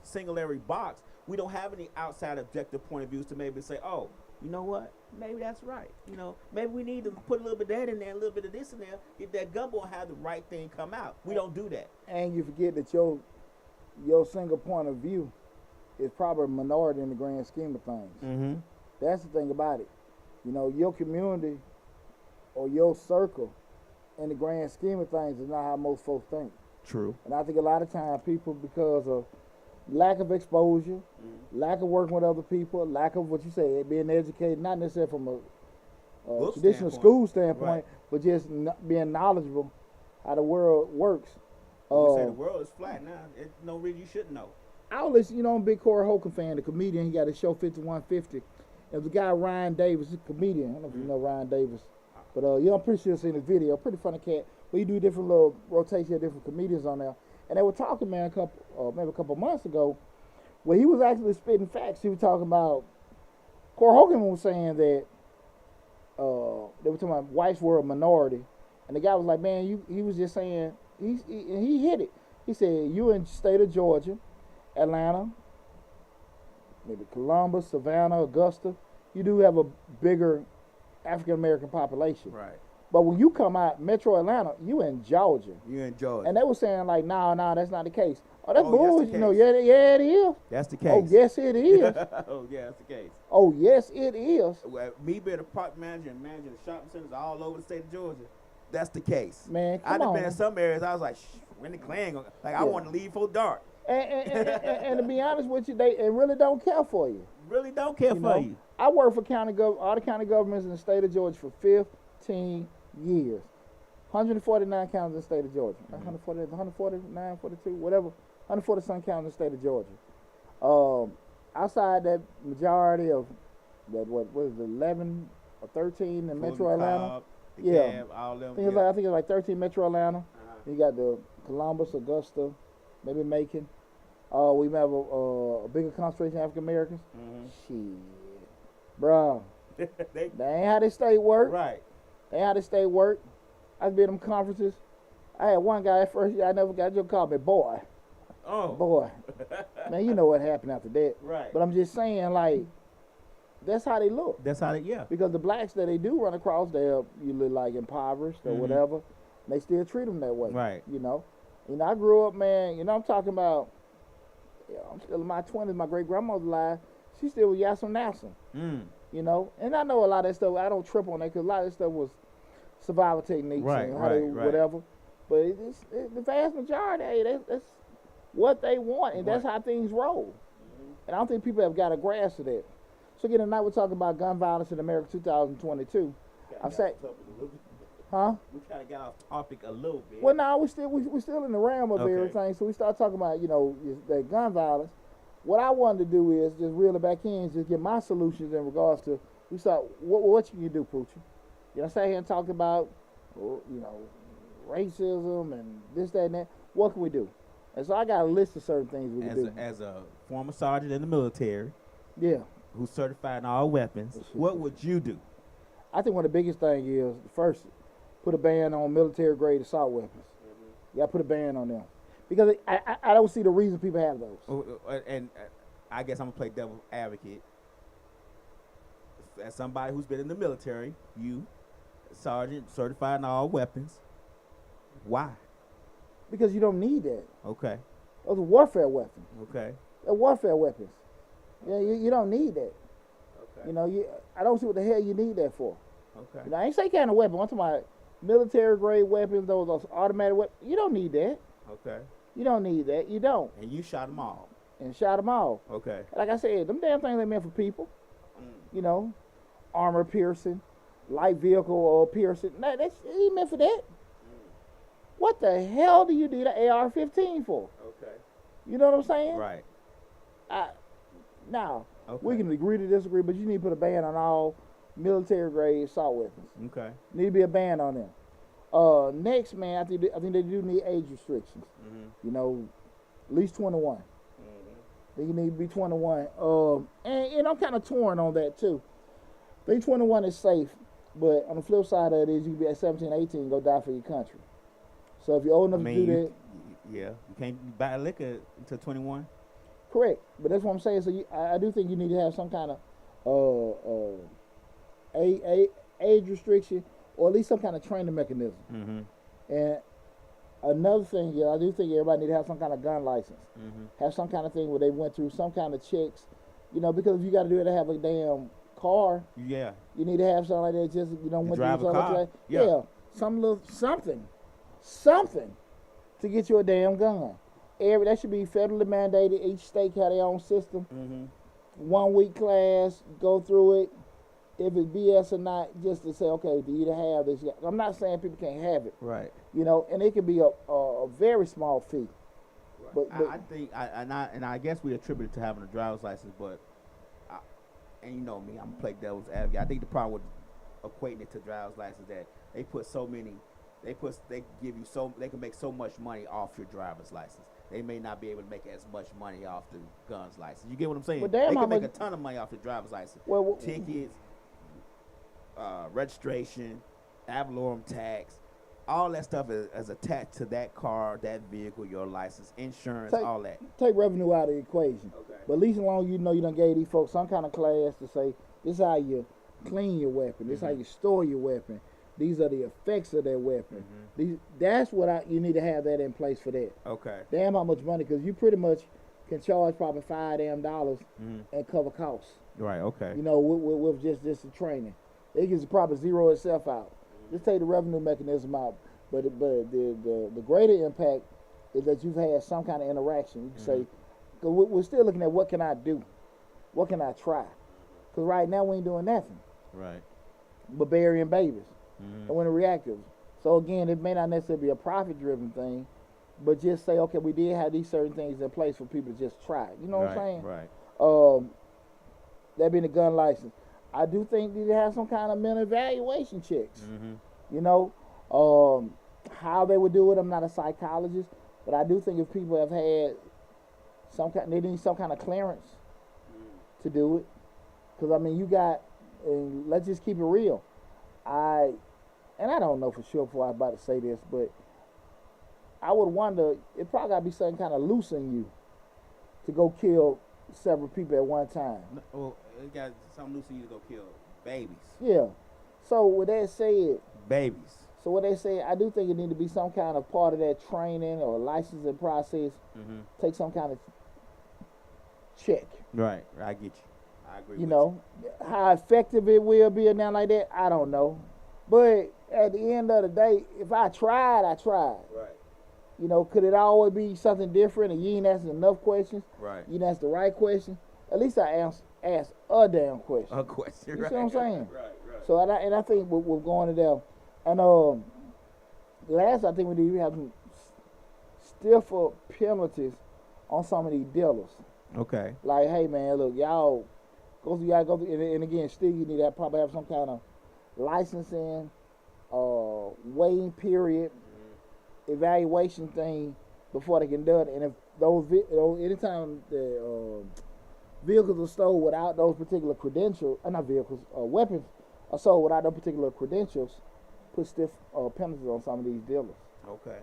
singularity box. We don't have any outside objective point of views to maybe say, oh, you know what? Maybe that's right. You know, maybe we need to put a little bit of that in there, a little bit of this in there, get that gumbo and have the right thing come out. We don't do that. And you forget that your single point of view is probably a minority in the grand scheme of things. That's the thing about it. You know, your community or your circle in the grand scheme of things is not how most folks think. True. And I think a lot of times people, because of lack of exposure, lack of working with other people, lack of what you say, being educated, not necessarily from a traditional school standpoint, but just being knowledgeable how the world works. We say the world is flat now. There's no reason you shouldn't know. I always, you know, I'm a big Corey Holcomb fan, the comedian. He got a show 5150. It was the guy Ryan Davis, the comedian. I don't know if you know Ryan Davis. But I'm pretty sure you've seen his video. Pretty funny cat. But he do different little rotation of different comedians on there. And they were talking, man, maybe a couple months ago, where he was actually spitting facts. He was talking about, Corey Holcomb was saying that they were talking about whites were a minority And the guy was like, man, he was just saying, he hit it. He said, you in state of Georgia, Atlanta, maybe Columbus, Savannah, Augusta, you do have a bigger African American population. Right. But when you come out Metro Atlanta, you in Georgia. You in Georgia. And they were saying like, no, that's not the case. Oh, that's Oh, bullshit. yes, the You know, case. yeah, it is. That's the case. Oh, yes, it is. Oh, yeah, that's the case. Oh, yes, it is. Well, me being a park manager and managing the shopping centers all over the state of Georgia, that's the case. Man, I've come been on. in some areas, I was like, when the Klan gonna, like, I Yeah. want to leave for dark. And to be honest with you, they really don't care for you. Really don't care You for know? you. I worked for all the county governments in the state of Georgia for 15 years. 149 counties in the state of Georgia. 149, 42, whatever. 140 some counties in the state of Georgia. Outside that majority of that, what is it, 11 or 13 in Metro Atlanta? Cobb, the Yeah. Cab, all them. I think it's like 13 Metro Atlanta. You got the Columbus, Augusta, maybe Macon. We have a bigger concentration of African Americans. Shit, bruh, that ain't how this state work. Right. That ain't how this state work. I been in them conferences. I had one guy at first year, I never got you called me boy. Oh. Boy. Man, you know what happened after that. Right. But I'm just saying, like, that's how they look. That's how they, yeah. Because the blacks that they do run across, they're usually like impoverished or whatever. And they still treat them that way. Right. You know, I grew up, man. You know, I'm talking about. I'm still in my 20s. My great grandmother's alive. She still was Yassam Nassam. You know, and I know a lot of that stuff. I don't trip on that because a lot of that stuff was survival techniques and how they whatever. But it's the vast majority, hey, that's what they want, and that's how things roll. And I don't think people have got a grasp of that. So again, tonight we're talking about gun violence in America 2022. I'm saying, huh? We kind of got off topic a little bit. Well, no, we're still in the realm of everything. So we start talking about, you know, that gun violence. What I wanted to do is just reel it back in, just get my solutions in regards to. We start what you can do, Poochie. You know, sat here and talked about, you know, racism and this, that, and that. What can we do? And so I got a list of certain things we can do. As a former sergeant in the military, yeah, who's certified in all weapons, what would you do? I think one of the biggest things is, first, put a ban on military-grade assault weapons. You got to put a ban on them. Because I don't see the reason people have those. And I guess I'm going to play devil's advocate. As somebody who's been in the military, you, sergeant, certified in all weapons, why? Because you don't need that. Okay. Those are warfare weapons. Okay. They're warfare weapons. Yeah, you don't need that. Okay. You know, I don't see what the hell you need that for. Okay. You know, I ain't say kind of weapon. I'm talking about military-grade weapons, those automatic weapons. You don't need that. Okay. You don't need that. You don't. And you shot them all. And shot them all. Okay. Like I said, them damn things ain't meant for people. You know, armor piercing, light vehicle or piercing. No, that's ain't meant for that. What the hell do you need an AR-15 for? Okay. You know what I'm saying? Right. Now, Okay. we can agree to disagree, but you need to put a ban on all military-grade assault weapons. Okay. Need to be a ban on them. Next, man, I think they do need age restrictions. You know, at least 21. They need to be 21. And I'm kind of torn on that too. I think 21 is safe, but on the flip side of it is you can be at 17, 18 and go die for your country. So if you're old enough to do that, yeah, you can't buy liquor until 21. correct. But that's what I'm saying. So I do think you need to have some kind of age restriction, or at least some kind of training mechanism. And another thing, I do think everybody need to have some kind of gun license. Have some kind of thing where they went through some kind of checks. You know, because if you got to do it to have a damn car, Yeah. you need to have something like that. Just went drive through a car. like, Yeah. some little something to get you a damn gun. That should be federally mandated. Each state have their own system. 1 week class, go through it. If it's BS or not, just to say, okay, do you have this? I'm not saying people can't have it. Right. You know, and it can be a very small fee. Right. But I think, I guess we attribute it to having a driver's license, but, and you know me, I'm gonna play devil's advocate. I think the problem with equating it to driver's license that they put so many, they give you they can make so much money off your driver's license. They may not be able to make as much money off the guns license. You get what I'm saying? Well, damn, they how can make much- a ton of money off the driver's license. Well, tickets, registration, ad valorem tax, all that stuff is attached to that car, that vehicle, your license, insurance, all that. Take revenue out of the equation. Okay. But at least as long as you know you done gave these folks some kind of class to say, this is how you clean your weapon. This is how you store your weapon. These are the effects of that weapon. That's what you need to have that in place for that. Okay. Damn how much money, because you pretty much can charge probably $5 and cover costs. Right, okay. You know, with just the training. It can probably zero itself out. Just take the revenue mechanism out. But the greater impact is that you've had some kind of interaction. You can say, cause we're still looking at what can I do? What can I try? Because right now we ain't doing nothing. Right. But burying babies and winning reactors. So again, it may not necessarily be a profit-driven thing, but just say, okay, we did have these certain things in place for people to just try. You know what I'm saying? Right. That being the gun license. I do think that they have some kind of mental evaluation checks. You know, how they would do it, I'm not a psychologist, but I do think if people have had they need some kind of clearance to do it. Because, I mean, you got, and let's just keep it real. I don't know for sure before I was about to say this, but I would wonder, it probably got to be something kind of loose in you to go kill several people at one time. Well, it got something loose in you to go kill babies. Yeah. So with that said, babies. So what they say, I do think it need to be some kind of part of that training or licensing process. Take some kind of check. Right. I get you. I agree. You know, how effective it will be now like that, I don't know. But at the end of the day, if I tried, I tried. Right. You know, could it always be something different and you ain't asking enough questions? Right. You didn't ask the right question. At least I asked a damn question. A question, you right. see what I'm saying? Right. So, I think we're going to there. And last, I think we need to have some stiffer penalties on some of these dealers. Okay. Like, hey, man, look, y'all go through, and again, still you need to probably have some kind of licensing, waiting period, evaluation thing before they can do it. And if anytime the vehicles are sold without those particular credentials, not vehicles, weapons are sold without those particular credentials, put stiff penalties on some of these dealers. Okay.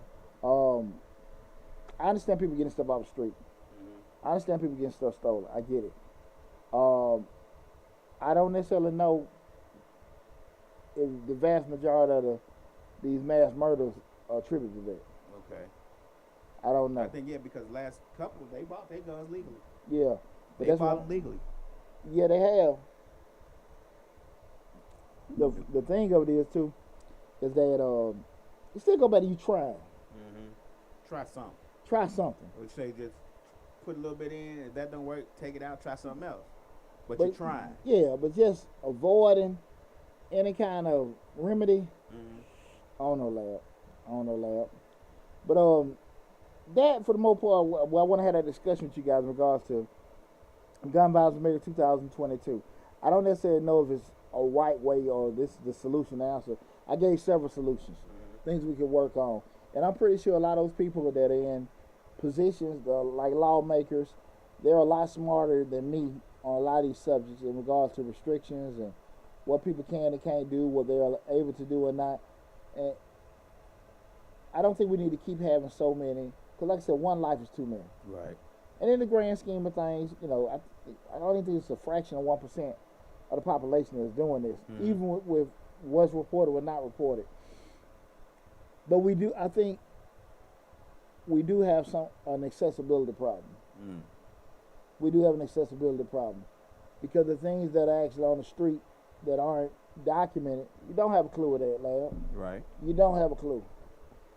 I understand people getting stuff off the street. I understand people getting stuff stolen. I get it. I don't necessarily know if the vast majority of these mass murders are attributed to that. Okay. I don't know. I think, because last couple, they bought their guns legally. Yeah. But they bought them legally. Yeah, they have. The thing of it is, too, is that you still go back to you trying. Try something. Try something. Which say just put a little bit in. If that don't work, take it out, try something else. But you're trying. Yeah, but just avoiding any kind of remedy. I don't know, lab. But that, for the most part, I want to have that discussion with you guys in regards to gun violence maybe 2022. I don't necessarily know if it's a right way or this is the solution answer. I gave several solutions, things we could work on. And I'm pretty sure a lot of those people that are in positions, like lawmakers, they're a lot smarter than me on a lot of these subjects in regards to restrictions and what people can and can't do, what they're able to do or not. And I don't think we need to keep having so many, because like I said, one life is too many. Right. And in the grand scheme of things, I don't even think it's a fraction of 1% of the population that's doing this, even with what's reported or not reported. But I think we do have an accessibility problem. We do have an accessibility problem because the things that are actually on the street that aren't documented, you don't have a clue of that, lad. Right. You don't have a clue.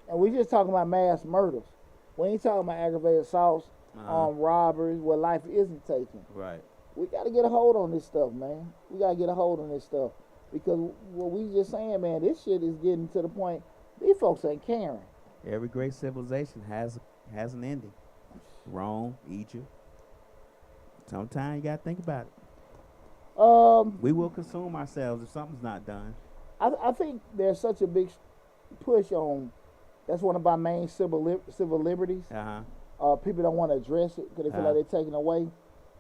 And we just talking about mass murders. We ain't talking about aggravated assaults, robberies, where life isn't taken. Right. We got to get a hold on this stuff, man. We got to get a hold on this stuff. Because what we just saying, man, this shit is getting to the point, these folks ain't caring. Every great civilization has an ending. Rome, Egypt. Sometimes you got to think about it. We will consume ourselves if something's not done. I think there's such a big push on, that's one of our main civil liberties. People don't want to address it because they feel like they're taken away.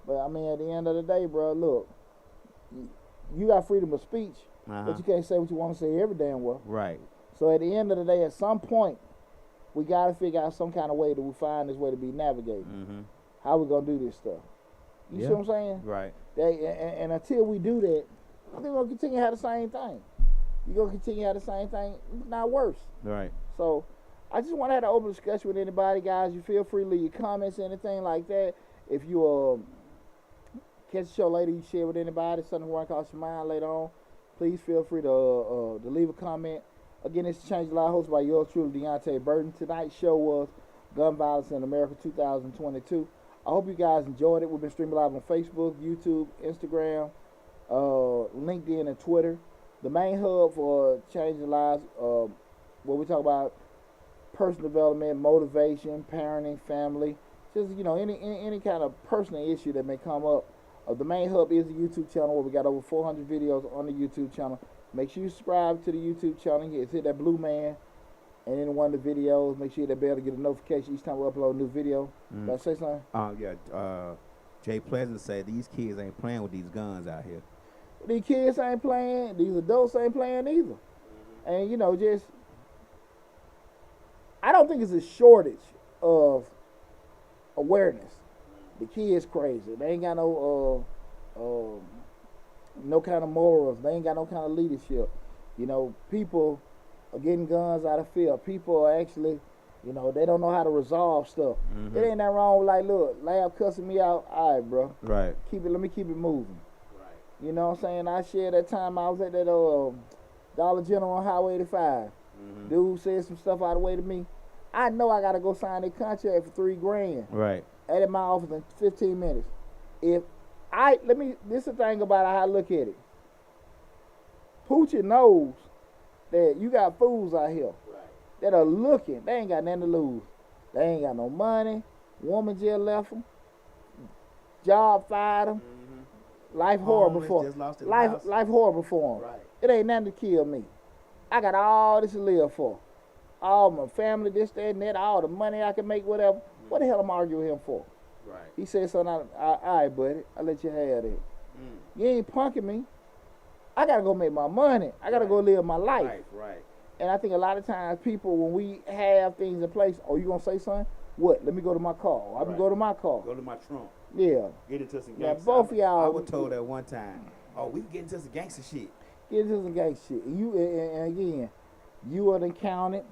But I mean, at the end of the day, bro, look, you got freedom of speech, but you can't say what you want to say every damn well. Right. So at the end of the day, at some point, we got to figure out some kind of way that we find this way to be navigated. Mm-hmm. How we going to do this stuff? You see what I'm saying? Right. And until we do that, I think we're going to continue to have the same thing. You're going to continue to have the same thing, not worse. Right. So I just want to have an open discussion with anybody, guys. You feel free to leave your comments, anything like that. If you catch the show later, you share with anybody, something running across your mind later on, please feel free to leave a comment. Again, it's Change the Life, hosted by yours truly, Deonte Burden. Tonight's show was Gun Violence in America 2022. I hope you guys enjoyed it. We've been streaming live on Facebook, YouTube, Instagram, LinkedIn, and Twitter. The main hub for Changing Lives, where we talk about personal development, motivation, parenting, family, just any kind of personal issue that may come up. The main hub is the YouTube channel, where we got over 400 videos on the YouTube channel. Make sure you subscribe to the YouTube channel. Hit that blue man, and in one of the videos, make sure you hit that bell to get a notification each time we upload a new video. Did I say something? Jay Pleasant said these kids ain't playing with these guns out here. These kids ain't playing. These adults ain't playing either. And I don't think it's a shortage of awareness. The kids crazy. They ain't got no kind of morals. They ain't got no kind of leadership. People are getting guns out of fear. People are actually, they don't know how to resolve stuff. It ain't that wrong. Like, look, Lab cussing me out. All right, bro. Right. Let me keep it moving. Right. You know what I'm saying? I shared that time I was at that Dollar General on Highway 85. Dude said some stuff out of the way to me. I know I gotta go sign a contract for $3,000. Right. At my office in 15 minutes. This is the thing about how I look at it. Poochie knows that you got fools out here that are looking. They ain't got nothing to lose. They ain't got no money. Woman just left them. Job fired them. Life horrible for them. Life horrible for them. Right. It ain't nothing to kill me. I got all this to live for. All my family, this, that, and that, all the money I can make, whatever. What the hell am I arguing with him for? Right. He said something, all right, buddy, I'll let you have it. You ain't punking me. I got to go make my money. I got to go live my life. Right. And I think a lot of times people, when we have things in place, you going to say something? What? Let me go to my car. I'm going to go to my car. Go to my trunk. Yeah. Get into some gangster. Now, both of y'all. I was told that one time, we can get into some gangster shit. Get into some gangster shit. And again, you are the accountant.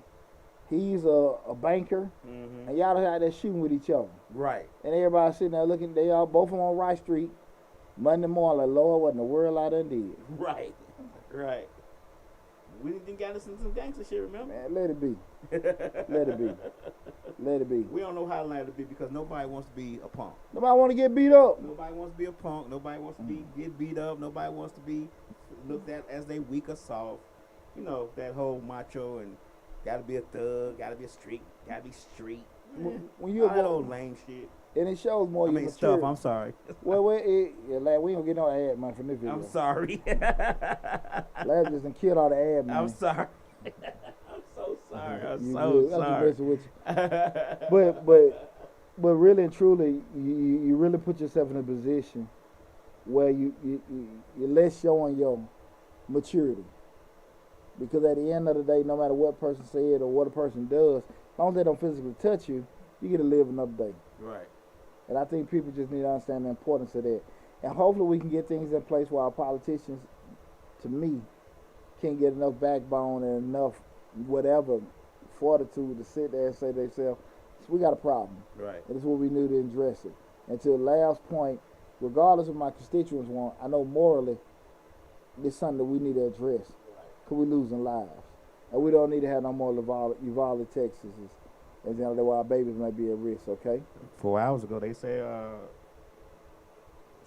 He's a banker, and y'all out there shooting with each other. Right. And everybody sitting there looking, they all both of them on Rice Street, Monday morning, like, Lord, what in the world I done did? Right. We didn't get into some gangster shit, remember? Man, let it be. Let it be. We don't know how to let it be because nobody wants to be a punk. Nobody want to get beat up. Nobody wants to be a punk. Nobody wants to get beat up. Nobody wants to be looked at as they weak or soft. That whole macho and gotta be a thug, gotta be a street, gotta be street. When you that old lame shit. And it shows more your maturity. Stuff, I'm sorry. Well, we don't get no ad money from this video. I'm sorry. Lab just done killed all the ad money. I'm sorry. I'm so sorry. I'm so good. sorry. I'm with you. but really and truly, you really put yourself in a position where you're less showing your maturity. Because at the end of the day, no matter what person said or what a person does, as long as they don't physically touch you, you get to live another day. Right. And I think people just need to understand the importance of that. And hopefully we can get things in place where our politicians, to me, can get enough backbone and enough whatever fortitude to sit there and say to themselves, we got a problem. Right. And this is what we need to address it. And to the last point, regardless of what my constituents want, I know morally it's something that we need to address. Because we're losing lives. And we don't need to have no more Uvalde, Texas. As why our babies might be at risk, okay? 4 hours ago, they say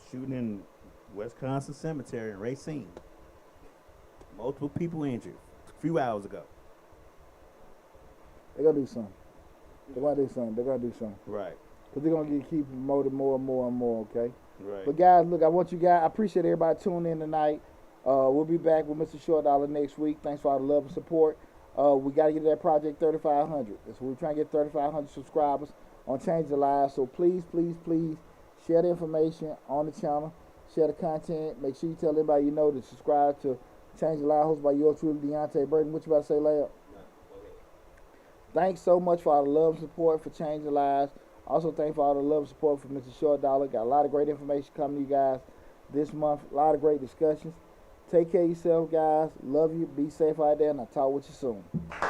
shooting in Wisconsin Cemetery in Racine. Multiple people injured a few hours ago. They're going to do something. They're going to do something. Right. Because they're going to keep promoted more and more and more, okay? Right. But, guys, look, I appreciate everybody tuning in tonight. We'll be back with Mr. Short Dollar next week. Thanks for all the love and support. We got to get to that project 3,500. So we're trying to get 3,500 subscribers on Change the Lives. So please share the information on the channel. Share the content. Make sure you tell everybody you know to subscribe to Change the Lives, hosted by yours truly, Deonte Burden. What you about to say, Lab? Thanks so much for all the love and support for changing lives. Also, thanks for all the love and support for Mr. Short Dollar. Got a lot of great information coming to you guys this month. A lot of great discussions. Take care of yourself, guys. Love you. Be safe out there, and I'll talk with you soon.